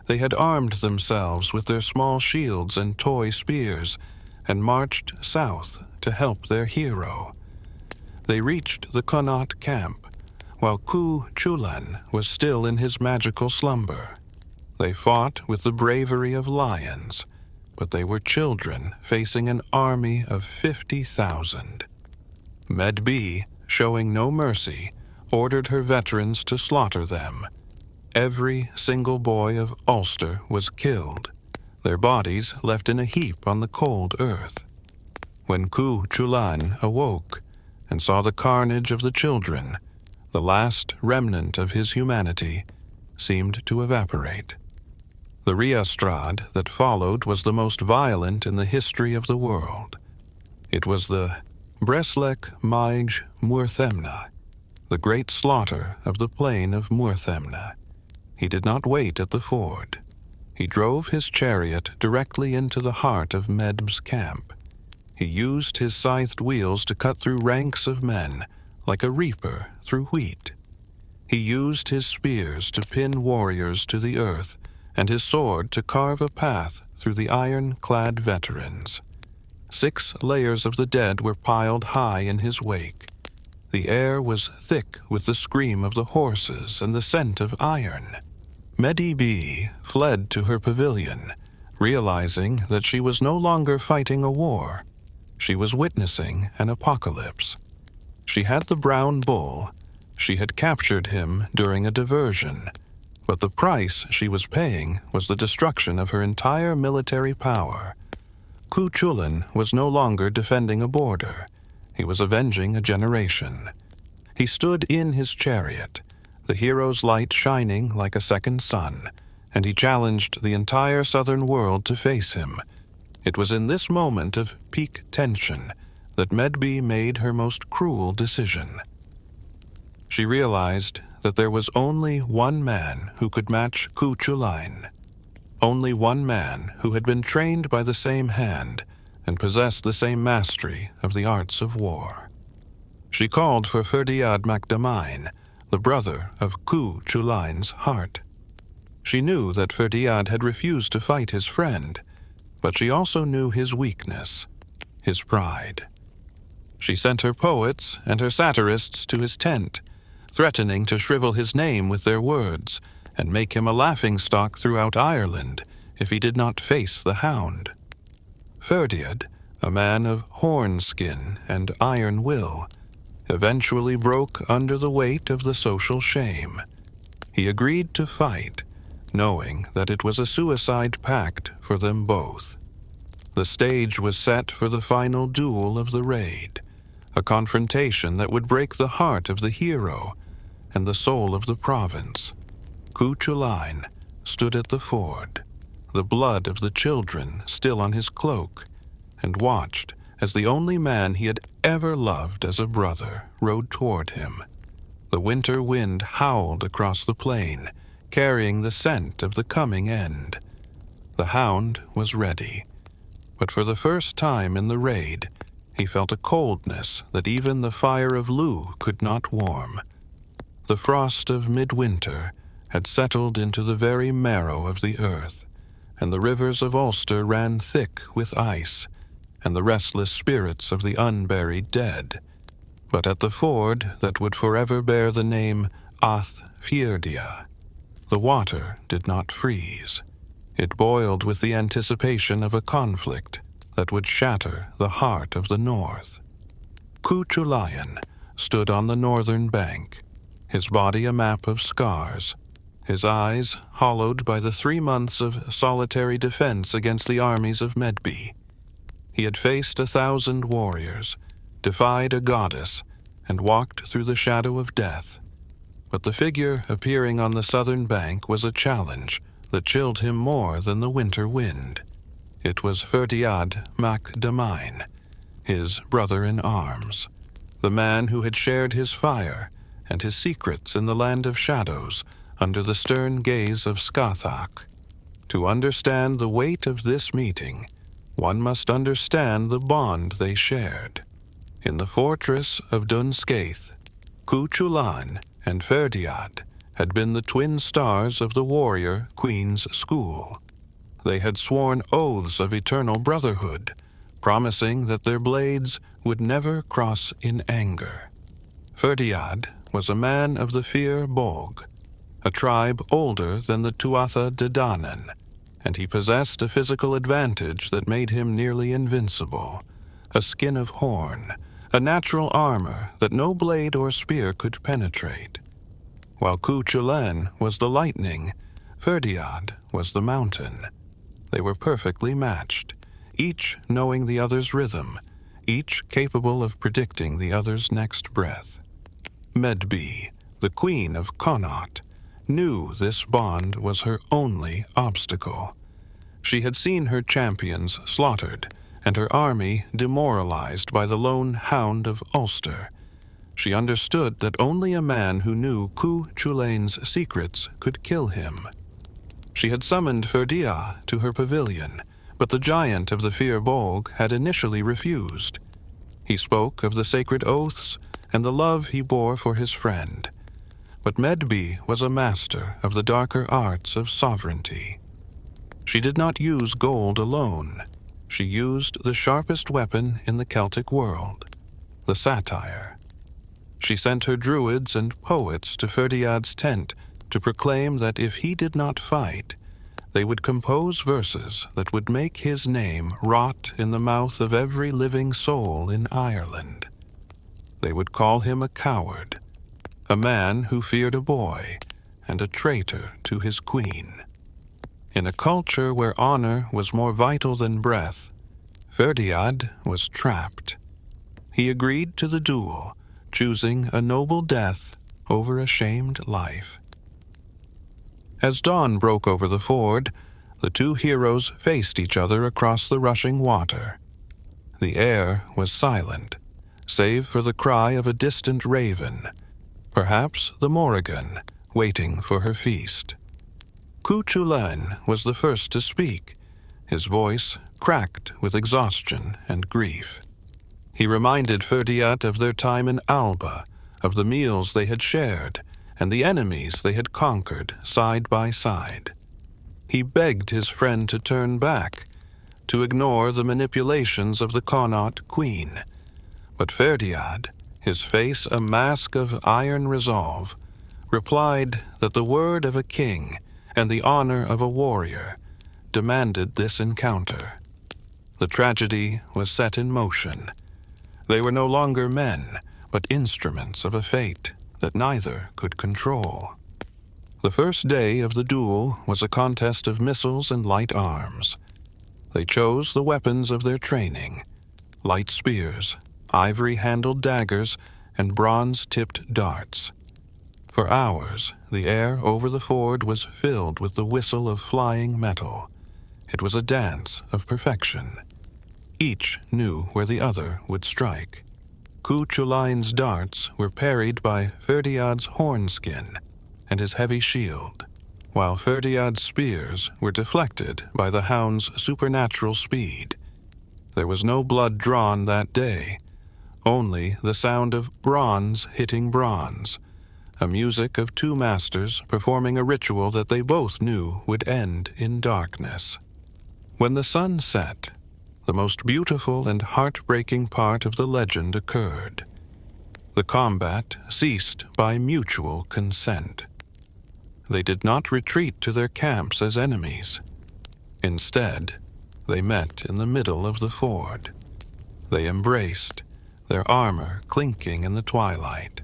Speaker 1: they had armed themselves with their small shields and toy spears and marched south to help their hero. They reached the Connaught camp, while Chulainn was still in his magical slumber. They fought with the bravery of lions, but they were children facing an army of 50,000. Medb, showing no mercy, ordered her veterans to slaughter them. Every single boy of Ulster was killed, their bodies left in a heap on the cold earth. When Chulainn awoke and saw the carnage of the children, the last remnant of his humanity seemed to evaporate. The Ríastrad that followed was the most violent in the history of the world. It was the Breslec Maig Muirthemna, the great slaughter of the plain of Muirthemna. He did not wait at the ford. He drove his chariot directly into the heart of Medb's camp. He used his scythed wheels to cut through ranks of men, like a reaper through wheat. He used his spears to pin warriors to the earth, and his sword to carve a path through the iron-clad veterans. 6 layers of the dead were piled high in his wake. The air was thick with the scream of the horses and the scent of iron. Medb fled to her pavilion, realizing that she was no longer fighting a war. She was witnessing an apocalypse. She had the brown bull. She had captured him during a diversion, but the price she was paying was the destruction of her entire military power. Chulainn was no longer defending a border. He was avenging a generation. He stood in his chariot, the hero's light shining like a second sun, and he challenged the entire southern world to face him. It was in this moment of peak tension that Medb made her most cruel decision. She realized that there was only one man who could match Chulainn, only one man who had been trained by the same hand and possessed the same mastery of the arts of war. She called for Ferdiad mac Damain, the brother of Chulainn's heart. She knew that Ferdiad had refused to fight his friend, but she also knew his weakness, his pride. She sent her poets and her satirists to his tent, threatening to shrivel his name with their words and make him a laughingstock throughout Ireland if he did not face the Hound. Ferdiad, a man of horn skin and iron will, eventually broke under the weight of the social shame. He agreed to fight, knowing that it was a suicide pact for them both. The stage was set for the final duel of the raid, a confrontation that would break the heart of the hero and the soul of the province. Chulainn stood at the ford, the blood of the children still on his cloak, and watched as the only man he had ever loved as a brother rode toward him. The winter wind howled across the plain, carrying the scent of the coming end. The Hound was ready, but for the first time in the raid, he felt a coldness that even the fire of Lugh could not warm. The frost of midwinter had settled into the very marrow of the earth, and the rivers of Ulster ran thick with ice and the restless spirits of the unburied dead. But at the ford that would forever bear the name Ferdiad, the water did not freeze. It boiled with the anticipation of a conflict that would shatter the heart of the north. Chulainn stood on the northern bank, his body a map of scars, his eyes hollowed by the 3 months of solitary defense against the armies of Medb. He had faced 1,000 warriors, defied a goddess, and walked through the shadow of death. but the figure appearing on the southern bank was a challenge that chilled him more than the winter wind. It was Ferdiad mac Damine, his brother-in-arms, the man who had shared his fire and his secrets in the land of shadows under the stern gaze of Scáthach. To understand the weight of this meeting, one must understand the bond they shared. In the fortress of Dunscaith, Chulainn and Ferdiad had been the twin stars of the warrior Queen's school. They had sworn oaths of eternal brotherhood, promising that their blades would never cross in anger. Ferdiad was a man of the Fir Bolg, a tribe older than the Tuatha De Danann, and he possessed a physical advantage that made him nearly invincible, a skin of horn, a natural armor that no blade or spear could penetrate. While Chulainn was the lightning, Ferdiad was the mountain. They were perfectly matched, each knowing the other's rhythm, each capable of predicting the other's next breath. Medb, the queen of Connaught, knew this bond was her only obstacle. She had seen her champions slaughtered and her army demoralized by the lone Hound of Ulster. She understood that only a man who knew Chulainn's secrets could kill him. She had summoned Ferdiad to her pavilion, but the giant of the Fir Bolg had initially refused. He spoke of the sacred oaths and the love he bore for his friend. But Medb was a master of the darker arts of sovereignty. She did not use gold alone. She used the sharpest weapon in the Celtic world, the satire. She sent her druids and poets to Ferdiad's tent to proclaim that if he did not fight, they would compose verses that would make his name rot in the mouth of every living soul in Ireland. They would call him a coward, a man who feared a boy, and a traitor to his queen. In a culture where honor was more vital than breath, Ferdiad was trapped. He agreed to the duel, choosing a noble death over a shamed life. As dawn broke over the ford, the two heroes faced each other across the rushing water. The air was silent, save for the cry of a distant raven, perhaps the Morrigan, waiting for her feast. Chulainn was the first to speak, his voice cracked with exhaustion and grief. He reminded Ferdiad of their time in Alba, of the meals they had shared, and the enemies they had conquered side by side. He begged his friend to turn back, to ignore the manipulations of the Connaught queen. But Ferdiad, his face a mask of iron resolve, replied that the word of a king and the honor of a warrior demanded this encounter. The tragedy was set in motion. They were no longer men, but instruments of a fate that neither could control. The first day of the duel was a contest of missiles and light arms. They chose the weapons of their training: light spears, ivory-handled daggers, and bronze-tipped darts. For hours, the air over the ford was filled with the whistle of flying metal. It was a dance of perfection. Each knew where the other would strike. Chulainn's darts were parried by Ferdiad's hornskin and his heavy shield, while Ferdiad's spears were deflected by the hound's supernatural speed. There was no blood drawn that day, only the sound of bronze hitting bronze, a music of two masters performing a ritual that they both knew would end in darkness. When the sun set, the most beautiful and heartbreaking part of the legend occurred. The combat ceased by mutual consent. They did not retreat to their camps as enemies. Instead, they met in the middle of the ford. They embraced, their armor clinking in the twilight.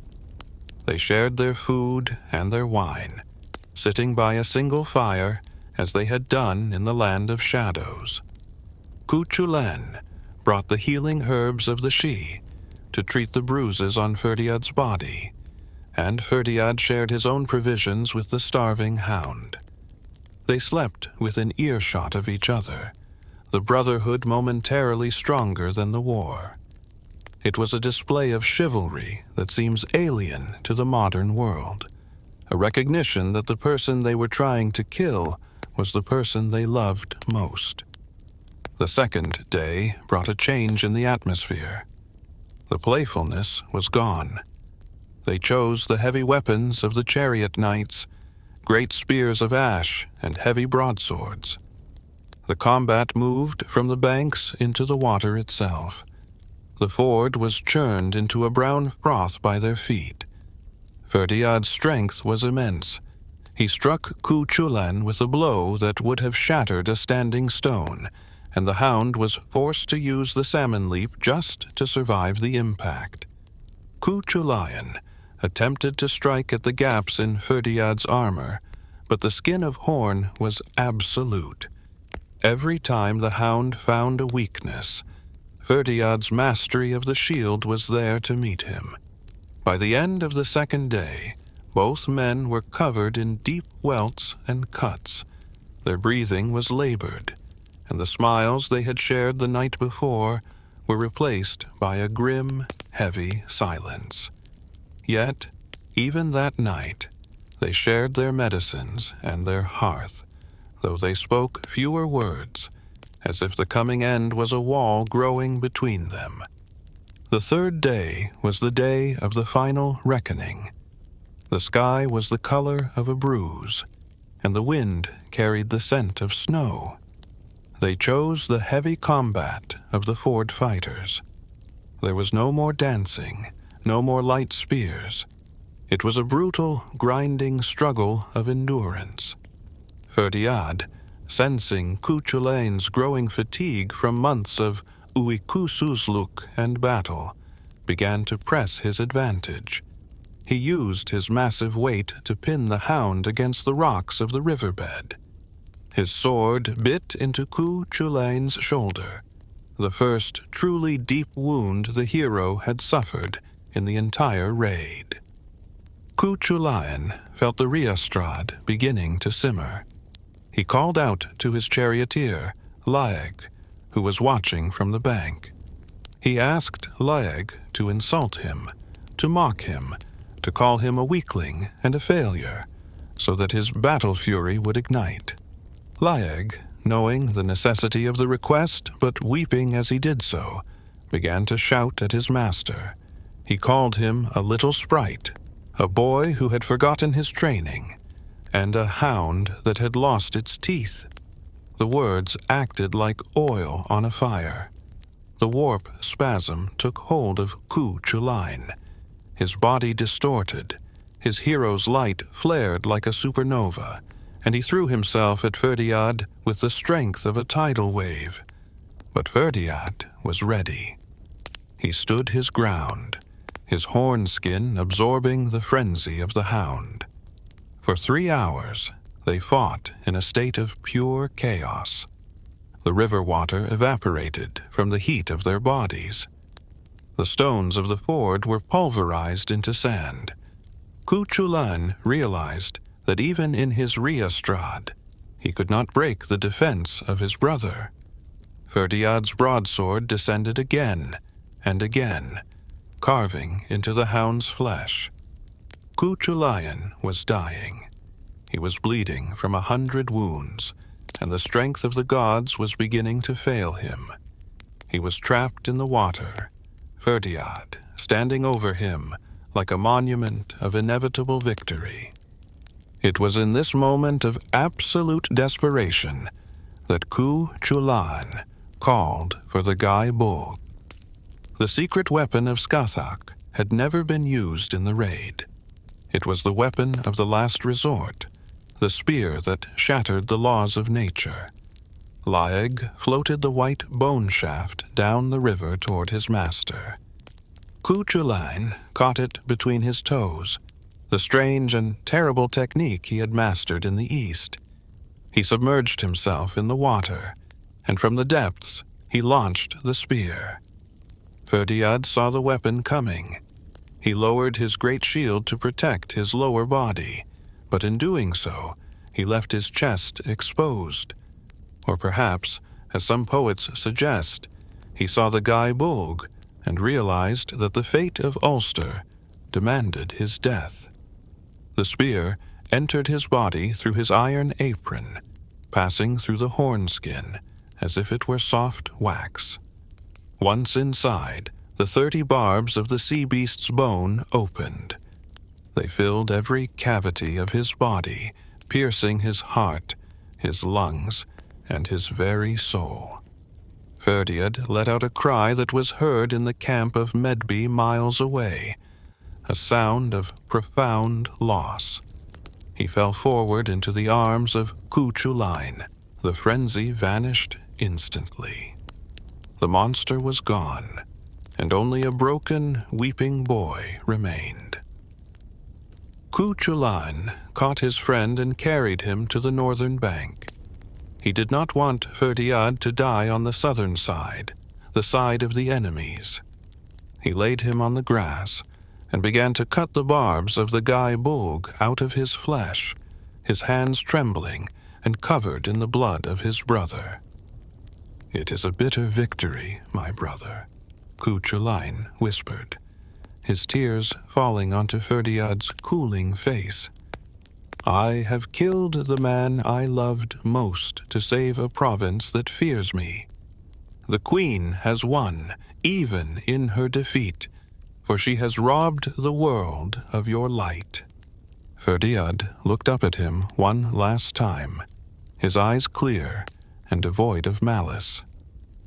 Speaker 1: They shared their food and their wine, sitting by a single fire as they had done in the land of shadows. Chulainn brought the healing herbs of the Sidhe to treat the bruises on Ferdiad's body, and Ferdiad shared his own provisions with the starving hound. They slept within earshot of each other, the brotherhood momentarily stronger than the war. It was a display of chivalry that seems alien to the modern world, a recognition that the person they were trying to kill was the person they loved most. The second day brought a change in the atmosphere. The playfulness was gone. They chose the heavy weapons of the chariot knights, great spears of ash and heavy broadswords. The combat moved from the banks into the water itself. The ford was churned into a brown froth by their feet. Ferdiad's strength was immense. He struck Chulainn with a blow that would have shattered a standing stone, and the hound was forced to use the salmon leap just to survive the impact. Chulainn attempted to strike at the gaps in Ferdiad's armor, but the skin of horn was absolute. Every time the hound found a weakness, Ferdiad's mastery of the shield was there to meet him. By the end of the second day, both men were covered in deep welts and cuts. Their breathing was labored, and the smiles they had shared the night before were replaced by a grim, heavy silence. Yet, even that night, they shared their medicines and their hearth, though they spoke fewer words, as if the coming end was a wall growing between them. The third day was the day of the final reckoning. The sky was the color of a bruise, and the wind carried the scent of snow. They chose the heavy combat of the ford fighters. There was no more dancing, no more light spears. It was a brutal, grinding struggle of endurance. Ferdiad, sensing Chulainn's growing fatigue from months of uikusuzluk and battle, began to press his advantage. He used his massive weight to pin the hound against the rocks of the riverbed. His sword bit into Chulainn's shoulder, the first truly deep wound the hero had suffered in the entire raid. Chulainn felt the Ríastrad beginning to simmer. He called out to his charioteer, Lugh, who was watching from the bank. He asked Lugh to insult him, to mock him, to call him a weakling and a failure, so that his battle fury would ignite. Lugh, knowing the necessity of the request but weeping as he did so, began to shout at his master. He called him a little sprite, a boy who had forgotten his training, and a hound that had lost its teeth. The words acted like oil on a fire. The warp-spasm took hold of Chulainn. His body distorted, his hero's light flared like a supernova, and he threw himself at Ferdiad with the strength of a tidal wave. But Ferdiad was ready. He stood his ground, his horn skin absorbing the frenzy of the hound. For 3 hours, they fought in a state of pure chaos. The river water evaporated from the heat of their bodies. The stones of the ford were pulverized into sand. Chulainn realized that even in his Ríastrad, he could not break the defense of his brother. Ferdiad's broadsword descended again and again, carving into the hound's flesh. Chulainn was dying. He was bleeding from 100 wounds, and the strength of the gods was beginning to fail him. He was trapped in the water, Ferdiad standing over him like a monument of inevitable victory. It was in this moment of absolute desperation that Chulainn called for the Táin Bó. The secret weapon of Scáthach had never been used in the raid. It was the weapon of the last resort, the spear that shattered the laws of nature. Lugh floated the white bone shaft down the river toward his master. Chulainn caught it between his toes, the strange and terrible technique he had mastered in the East. He submerged himself in the water, and from the depths he launched the spear. Ferdiad saw the weapon coming. He lowered his great shield to protect his lower body, but in doing so, he left his chest exposed. Or perhaps, as some poets suggest, he saw the Gae Bóg and realized that the fate of Ulster demanded his death. The spear entered his body through his iron apron, passing through the horn skin as if it were soft wax. Once inside, the 30 barbs of the sea beast's bone opened. They filled every cavity of his body, piercing his heart, his lungs, and his very soul. Ferdiad let out a cry that was heard in the camp of Medb miles away, a sound of profound loss. He fell forward into the arms of Chulainn. The frenzy vanished instantly. The monster was gone, and only a broken, weeping boy remained. Chulainn caught his friend and carried him to the northern bank. He did not want Ferdiad to die on the southern side, the side of the enemies. He laid him on the grass and began to cut the barbs of the Gae Bóg out of his flesh, his hands trembling and covered in the blood of his brother. "It is a bitter victory, my brother," Chulainn whispered, his tears falling onto Ferdiad's cooling face. "I have killed the man I loved most to save a province that fears me. The Queen has won, even in her defeat, for she has robbed the world of your light." Ferdiad looked up at him one last time, his eyes clear and devoid of malice.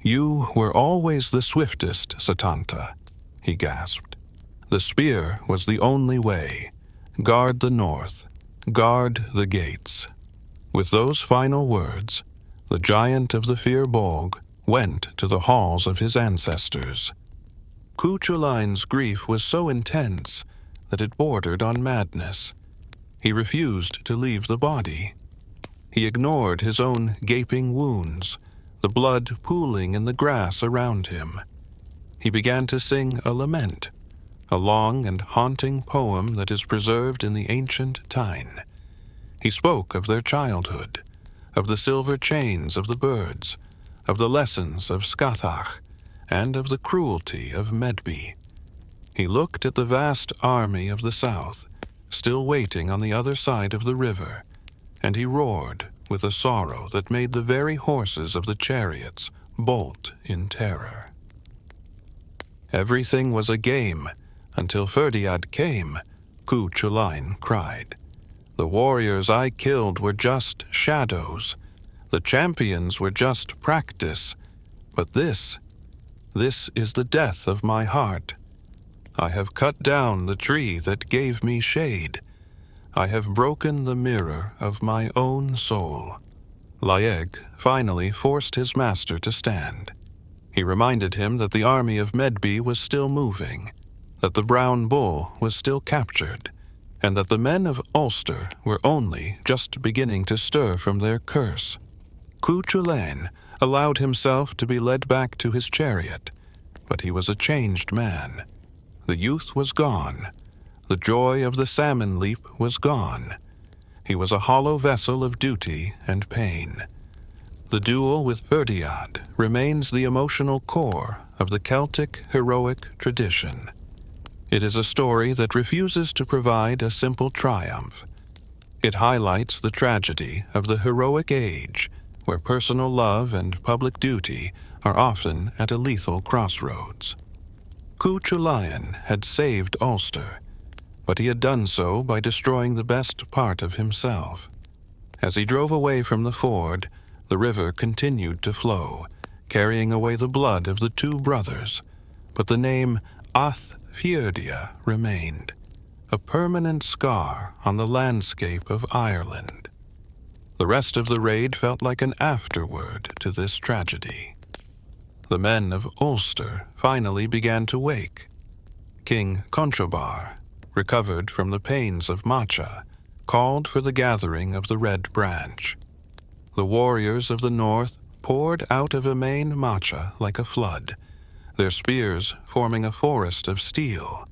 Speaker 1: "You were always the swiftest, Setanta," he gasped. "The spear was the only way. Guard the north. Guard the gates." With those final words, the giant of the Fir Bolg went to the halls of his ancestors. Chulainn's grief was so intense that it bordered on madness. He refused to leave the body. He ignored his own gaping wounds, the blood pooling in the grass around him. He began to sing a lament, a long and haunting poem that is preserved in the ancient Táin. He spoke of their childhood, of the silver chains of the birds, of the lessons of Scáthach, and of the cruelty of Medb. He looked at the vast army of the south, still waiting on the other side of the river, and he roared with a sorrow that made the very horses of the chariots bolt in terror. "Everything was a game until Ferdiad came," Chulainn cried. "The warriors I killed were just shadows. The champions were just practice. But this is the death of my heart. I have cut down the tree that gave me shade. I have broken the mirror of my own soul." Lugh finally forced his master to stand. He reminded him that the army of Medb was still moving, that the brown bull was still captured, and that the men of Ulster were only just beginning to stir from their curse. Chulainn allowed himself to be led back to his chariot, but he was a changed man. The youth was gone. The joy of the salmon leap was gone. He was a hollow vessel of duty and pain. The duel with Ferdiad remains the emotional core of the Celtic heroic tradition. It is a story that refuses to provide a simple triumph. It highlights the tragedy of the heroic age, where personal love and public duty are often at a lethal crossroads. Chulainn had saved Ulster, but he had done so by destroying the best part of himself. As he drove away from the ford, the river continued to flow, carrying away the blood of the two brothers, but the name Ferdiad remained, a permanent scar on the landscape of Ireland. The rest of the raid felt like an afterword to this tragedy. The men of Ulster finally began to wake. King Conchobar, recovered from the pains of Macha, called for the gathering of the Red Branch. The warriors of the north poured out of Emain Macha like a flood, their spears forming a forest of steel.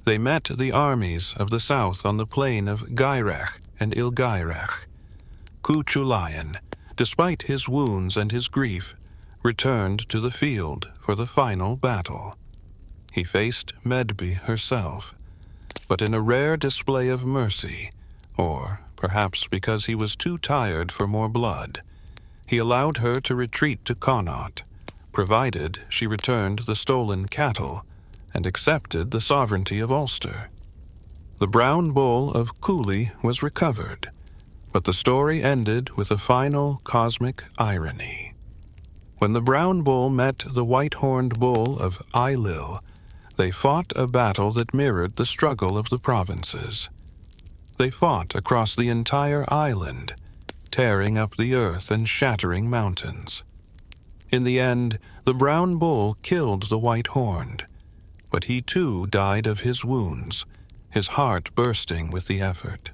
Speaker 1: they met the armies of the south on the plain of Gairach and Ilgairach. Chulainn, despite his wounds and his grief, returned to the field for the final battle. He faced Medb herself, but in a rare display of mercy, or perhaps because he was too tired for more blood, he allowed her to retreat to Connaught, provided she returned the stolen cattle and accepted the sovereignty of Ulster. The brown bull of Cooley was recovered, but the story ended with a final cosmic irony. When the brown bull met the white-horned bull of Ailill, they fought a battle that mirrored the struggle of the provinces. They fought across the entire island, tearing up the earth and shattering mountains. In the end, the brown bull killed the white-horned, but he too died of his wounds, his heart bursting with the effort.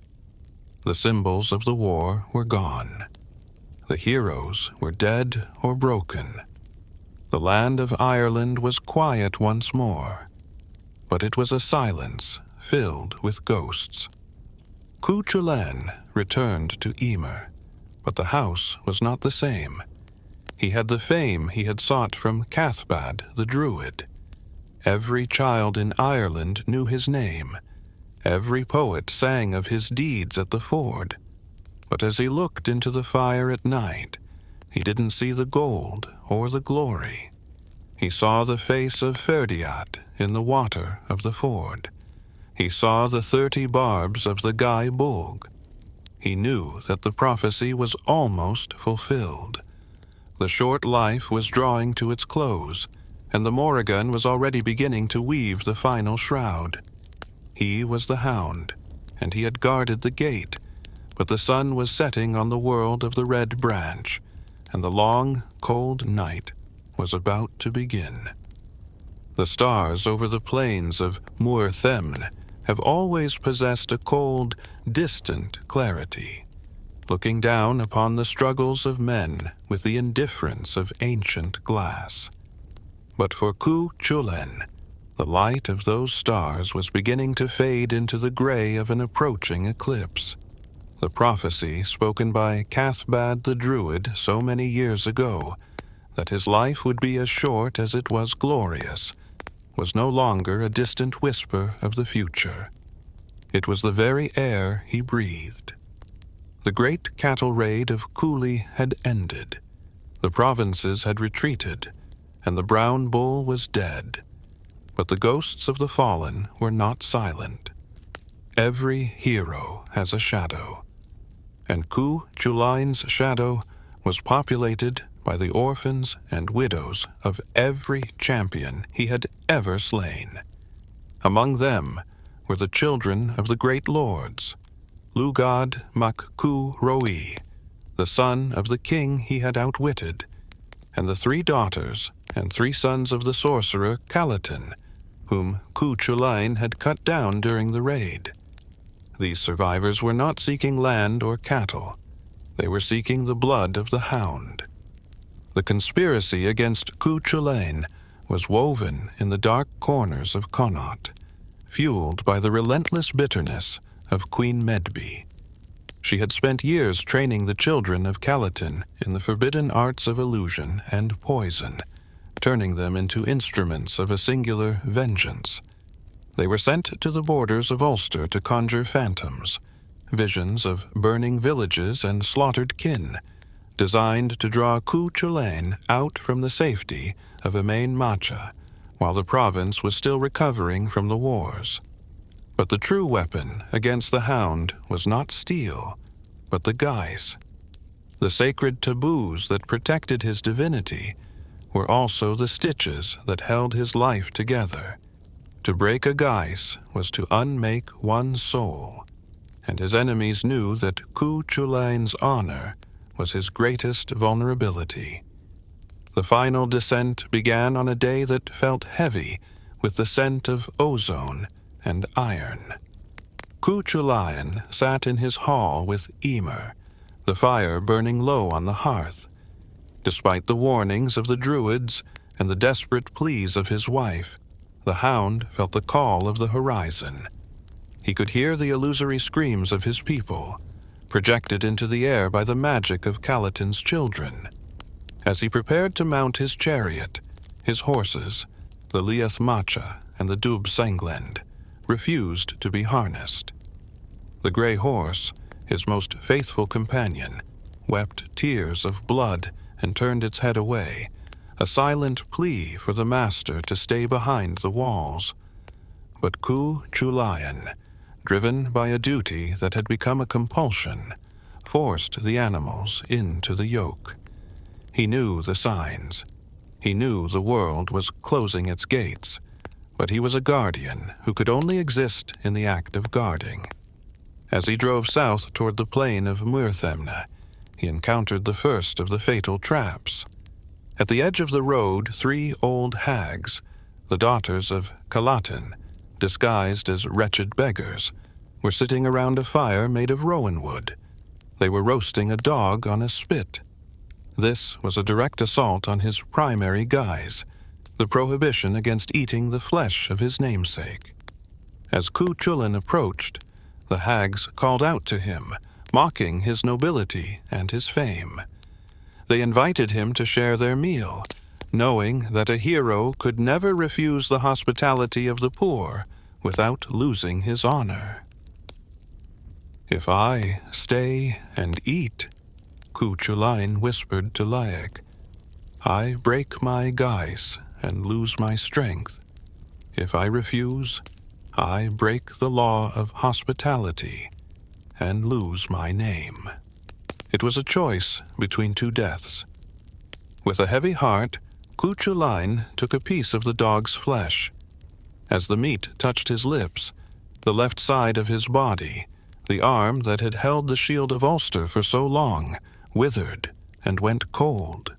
Speaker 1: The symbols of the war were gone. The heroes were dead or broken. The land of Ireland was quiet once more, but it was a silence filled with ghosts. Chulainn returned to Emer, but the house was not the same. He had the fame he had sought from Cathbad the Druid. Every child in Ireland knew his name. Every poet sang of his deeds at the ford. But as he looked into the fire at night, he didn't see the gold or the glory. He saw the face of Ferdiad in the water of the ford. He saw the 30 barbs of the Gae Bog. He knew that the prophecy was almost fulfilled. The short life was drawing to its close, and the Morrigan was already beginning to weave the final shroud. He was the hound, and he had guarded the gate, but the sun was setting on the world of the Red Branch, and the long, cold night was about to begin. The stars over the plains of Muir Themne have always possessed a cold, distant clarity, looking down upon the struggles of men with the indifference of ancient glass. But for Chulainn, the light of those stars was beginning to fade into the gray of an approaching eclipse. The prophecy spoken by Cathbad the Druid so many years ago, that his life would be as short as it was glorious, was no longer a distant whisper of the future. It was the very air he breathed. The great cattle raid of Cooley had ended. The provinces had retreated, and the brown bull was dead. But the ghosts of the fallen were not silent. Every hero has a shadow, and Chulainn's shadow was populated by the orphans and widows of every champion he had ever slain. Among them were the children of the great lords, Lugh mac Roi, the son of the king he had outwitted, and the 3 daughters and 3 sons of the sorcerer Calatin, whom Chulainn had cut down during the raid. These survivors were not seeking land or cattle. They were seeking the blood of the hound. The conspiracy against Chulainn was woven in the dark corners of Connaught, fueled by the relentless bitterness of Queen Medb. She had spent years training the children of Calatin in the forbidden arts of illusion and poison, turning them into instruments of a singular vengeance. They were sent to the borders of Ulster to conjure phantoms, visions of burning villages and slaughtered kin, designed to draw Chulainn out from the safety of Emain Macha, while the province was still recovering from the wars. But the true weapon against the hound was not steel, but the guise. The sacred taboos that protected his divinity were also the stitches that held his life together. To break a guise was to unmake one's soul, and his enemies knew that Chulainn's honor was his greatest vulnerability. The final descent began on a day that felt heavy with the scent of ozone and iron. Chulainn sat in his hall with Emer, the fire burning low on the hearth. Despite the warnings of the druids and the desperate pleas of his wife, the hound felt the call of the horizon. He could hear the illusory screams of his people, projected into the air by the magic of Calatin's children. As he prepared to mount his chariot, his horses, the Liath Macha and the Dub Sanglend, refused to be harnessed. The gray horse, his most faithful companion, wept tears of blood and turned its head away, a silent plea for the master to stay behind the walls. But Chulainn, driven by a duty that had become a compulsion, forced the animals into the yoke. He knew the signs. He knew the world was closing its gates, but he was a guardian who could only exist in the act of guarding. As he drove south toward the plain of Muirthemne, he encountered the first of the fatal traps. At the edge of the road, 3 old hags, the daughters of Calatin, disguised as wretched beggars, were sitting around a fire made of rowan wood. They were roasting a dog on a spit. This was a direct assault on his primary guise, the prohibition against eating the flesh of his namesake. As Chulainn approached, the hags called out to him, mocking his nobility and his fame. They invited him to share their meal, knowing that a hero could never refuse the hospitality of the poor without losing his honor. "If I stay and eat," Chulainn whispered to Lugh, "I break my guise and lose my strength. If I refuse, I break the law of hospitality and lose my name." It was a choice between 2 deaths. With a heavy heart, Chulainn took a piece of the dog's flesh. As the meat touched his lips, the left side of his body, the arm that had held the shield of Ulster for so long, withered and went cold.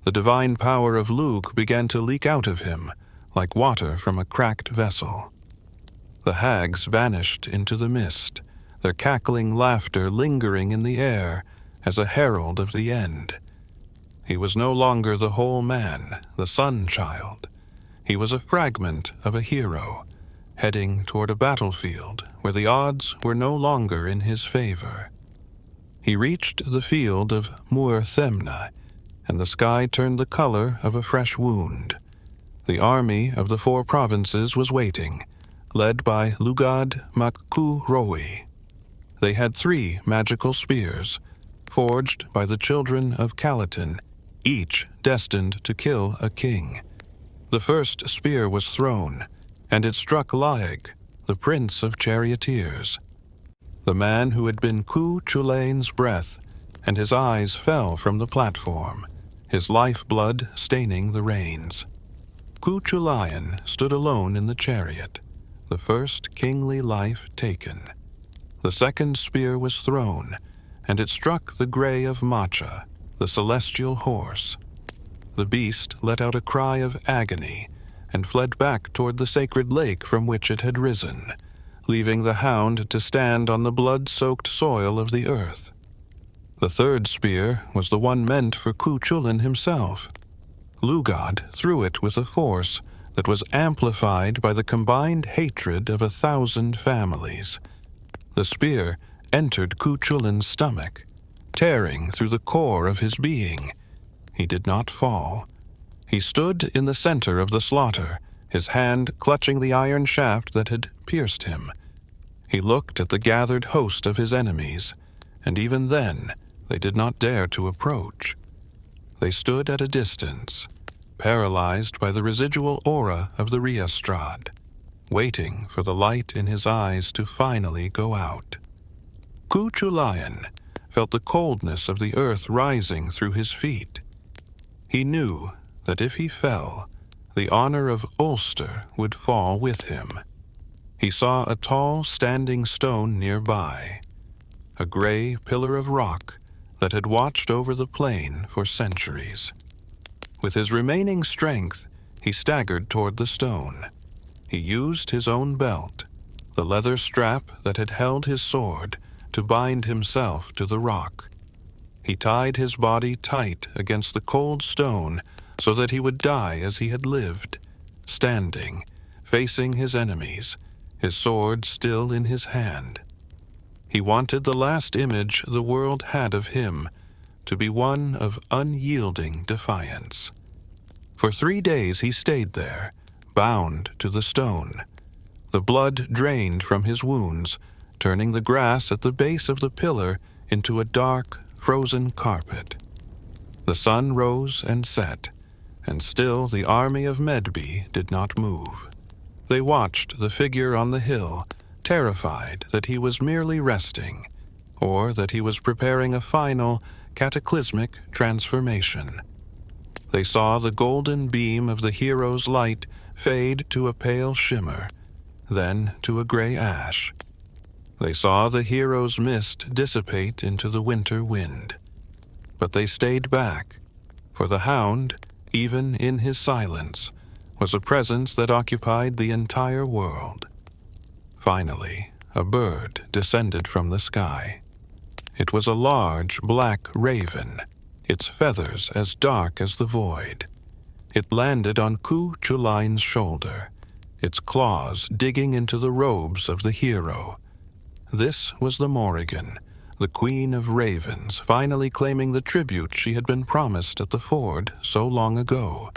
Speaker 1: The divine power of Lugh began to leak out of him, like water from a cracked vessel. The hags vanished into the mist, their cackling laughter lingering in the air as a herald of the end. He was no longer the whole man, the sun-child. He was a fragment of a hero, heading toward a battlefield where the odds were no longer in his favor. He reached the field of Muirthemne, and the sky turned the color of a fresh wound. The army of the 4 provinces was waiting, led by Lugh mac Roi. They had 3 magical spears, forged by the children of Calatin, each destined to kill a king. The first spear was thrown, and it struck Lugh, the prince of charioteers, the man who had been Chulainn's breath, and his eyes fell from the platform, his lifeblood staining the reins. Chulainn stood alone in the chariot, the first kingly life taken. The second spear was thrown, and it struck the Grey of Macha, the celestial horse. The beast let out a cry of agony and fled back toward the sacred lake from which it had risen, leaving the hound to stand on the blood-soaked soil of the earth. The third spear was the one meant for Chulainn himself. Lugh threw it with a force that was amplified by the combined hatred of 1,000 families. The spear entered Chulainn's stomach, tearing through the core of his being. He did not fall. He stood in the center of the slaughter, his hand clutching the iron shaft that had pierced him. He looked at the gathered host of his enemies, and even then they did not dare to approach. They stood at a distance, paralyzed by the residual aura of the Ríastrad, waiting for the light in his eyes to finally go out. Chulainn felt the coldness of the earth rising through his feet. He knew that if he fell, the honor of Ulster would fall with him. He saw a tall standing stone nearby, a gray pillar of rock that had watched over the plain for centuries. With his remaining strength, he staggered toward the stone. He used his own belt, the leather strap that had held his sword, to bind himself to the rock. He tied his body tight against the cold stone so that he would die as he had lived, standing, facing his enemies, his sword still in his hand. He wanted the last image the world had of him to be one of unyielding defiance. For 3 days he stayed there, bound to the stone. The blood drained from his wounds, turning the grass at the base of the pillar into a dark, frozen carpet. The sun rose and set, and still the army of Medb did not move. They watched the figure on the hill, terrified that he was merely resting, or that he was preparing a final, cataclysmic transformation. They saw the golden beam of the hero's light fade to a pale shimmer, then to a gray ash. They saw the hero's mist dissipate into the winter wind. But they stayed back, for the Hound, even in his silence, was a presence that occupied the entire world. Finally, a bird descended from the sky. It was a large black raven, its feathers as dark as the void. It landed on Chulainn's shoulder, its claws digging into the robes of the hero. This was the Morrigan, the Queen of Ravens, finally claiming the tribute she had been promised at the ford so long ago.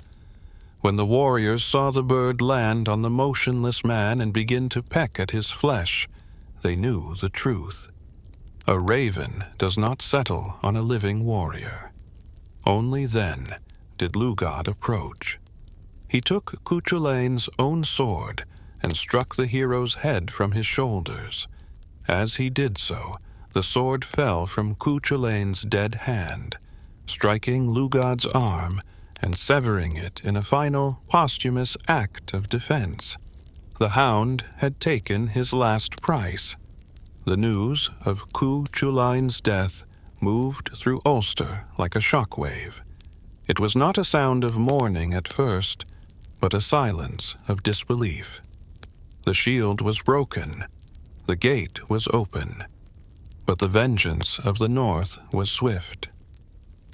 Speaker 1: When the warriors saw the bird land on the motionless man and begin to peck at his flesh, they knew the truth. A raven does not settle on a living warrior. Only then did Lugh approach. He took Chulainn's own sword and struck the hero's head from his shoulders. As he did so, the sword fell from Chulainn's dead hand, striking Lugh's arm and severing it in a final posthumous act of defense. The Hound had taken his last price. The news of Chulainn's death moved through Ulster like a shockwave. It was not a sound of mourning at first, but a silence of disbelief. The shield was broken. The gate was open. But the vengeance of the North was swift.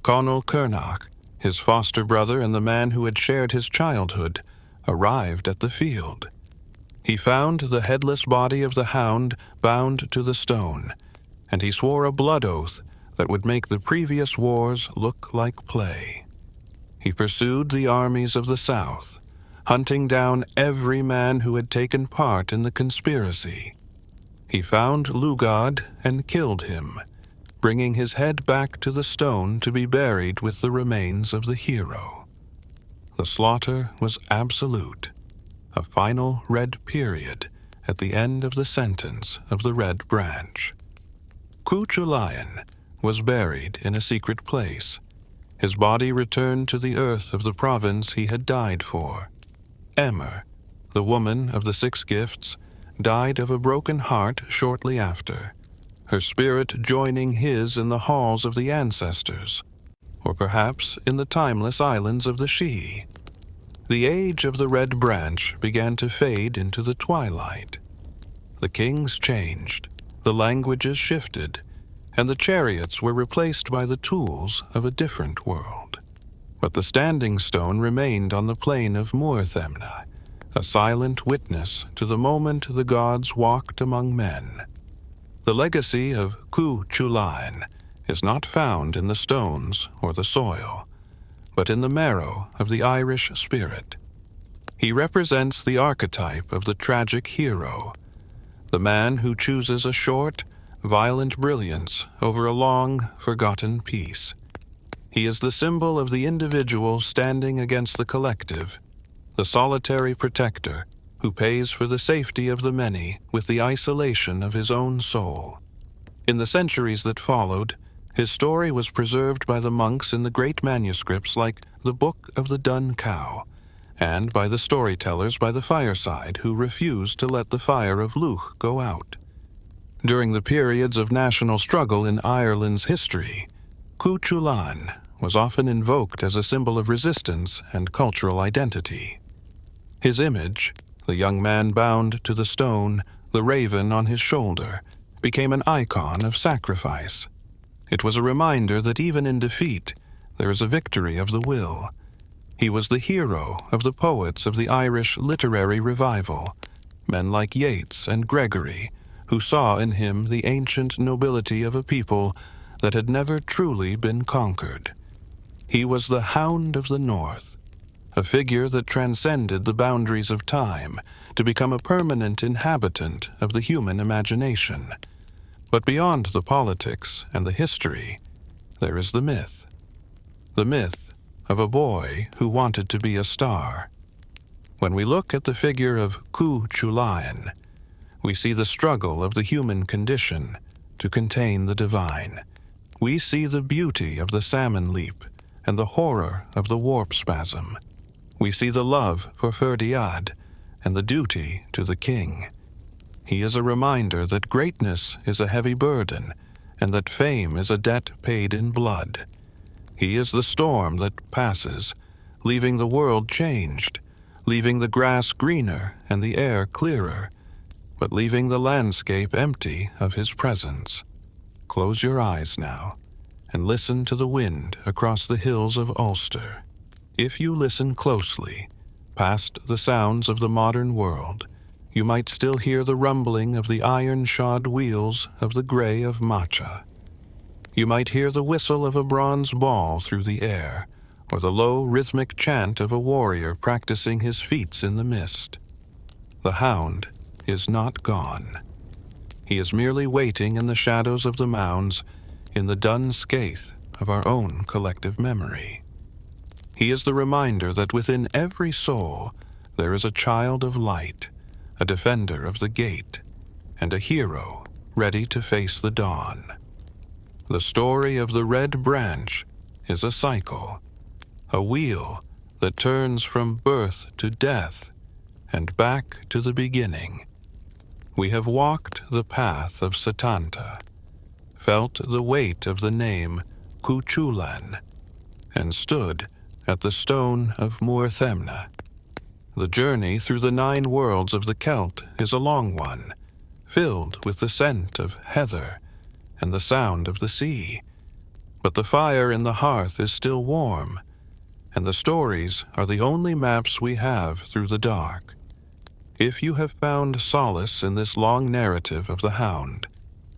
Speaker 1: Conall Cernach, his foster brother and the man who had shared his childhood, arrived at the field. He found the headless body of the Hound bound to the stone, and he swore a blood oath that would make the previous wars look like play. He pursued the armies of the South, hunting down every man who had taken part in the conspiracy. He found Lugh and killed him, bringing his head back to the stone to be buried with the remains of the hero. The slaughter was absolute, a final red period at the end of the sentence of the Red Branch. Chulainn was buried in a secret place. His body returned to the earth of the province he had died for. Emer, the woman of the 6 gifts, died of a broken heart shortly after, her spirit joining his in the halls of the ancestors, or perhaps in the timeless islands of the Sidhe. The age of the Red Branch began to fade into the twilight. The kings changed, the languages shifted, and the chariots were replaced by the tools of a different world. But the standing stone remained on the plain of Muirthemne, a silent witness to the moment the gods walked among men. The legacy of Chulainn is not found in the stones or the soil, but in the marrow of the Irish spirit. He represents the archetype of the tragic hero, the man who chooses a short, violent brilliance over a long, forgotten peace. He is the symbol of the individual standing against the collective, the solitary protector who pays for the safety of the many with the isolation of his own soul. In the centuries that followed, his story was preserved by the monks in the great manuscripts like the Book of the Dun Cow, and by the storytellers by the fireside who refused to let the fire of Lugh go out. During the periods of national struggle in Ireland's history, Chulainn was often invoked as a symbol of resistance and cultural identity. His image, the young man bound to the stone, the raven on his shoulder, became an icon of sacrifice. It was a reminder that even in defeat, there is a victory of the will. He was the hero of the poets of the Irish literary revival, men like Yeats and Gregory, who saw in him the ancient nobility of a people that had never truly been conquered. He was the Hound of the North, a figure that transcended the boundaries of time to become a permanent inhabitant of the human imagination. But beyond the politics and the history, there is the myth. The myth of a boy who wanted to be a star. When we look at the figure of Chulainn, we see the struggle of the human condition to contain the divine. We see the beauty of the salmon leap and the horror of the warp-spasm. We see the love for Ferdiad and the duty to the king. He is a reminder that greatness is a heavy burden and that fame is a debt paid in blood. He is the storm that passes, leaving the world changed, leaving the grass greener and the air clearer, but leaving the landscape empty of his presence. Close your eyes now and listen to the wind across the hills of Ulster. If you listen closely, past the sounds of the modern world, you might still hear the rumbling of the iron-shod wheels of the grey of Matcha. You might hear the whistle of a bronze ball through the air, or the low rhythmic chant of a warrior practicing his feats in the mist. The hound is not gone. He is merely waiting in the shadows of the mounds, in the dun scathe of our own collective memory. He is the reminder that within every soul there is a child of light, a defender of the gate, and a hero ready to face the dawn. The story of the Red Branch is a cycle, a wheel that turns from birth to death and back to the beginning. We have walked the path of Setanta, felt the weight of the name Chulainn, and stood at the stone of Muirthemne. The journey through the 9 worlds of the Celt is a long one, filled with the scent of heather and the sound of the sea. But the fire in the hearth is still warm, and the stories are the only maps we have through the dark. If you have found solace in this long narrative of the Hound,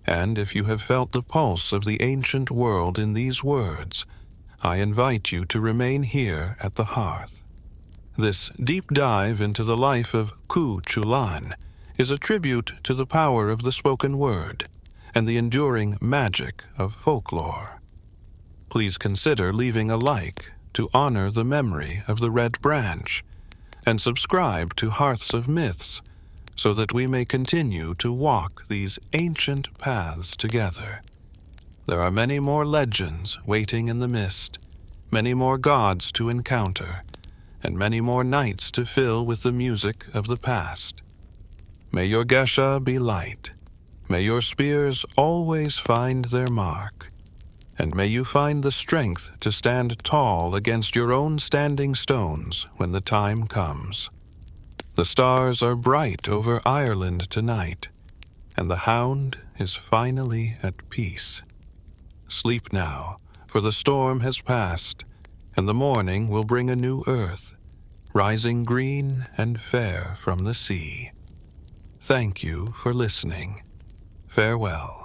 Speaker 1: and if you have felt the pulse of the ancient world in these words, I invite you to remain here at the hearth. This deep dive into the life of Chulainn is a tribute to the power of the spoken word and the enduring magic of folklore. Please consider leaving a like to honor the memory of the Red Branch, and subscribe to Hearths of Myths so that we may continue to walk these ancient paths together. There are many more legends waiting in the mist, many more gods to encounter, and many more nights to fill with the music of the past. May your Gesha be light. May your spears always find their mark. And may you find the strength to stand tall against your own standing stones when the time comes. The stars are bright over Ireland tonight, and the Hound is finally at peace. Sleep now, for the storm has passed, and the morning will bring a new earth, rising green and fair from the sea. Thank you for listening. Farewell.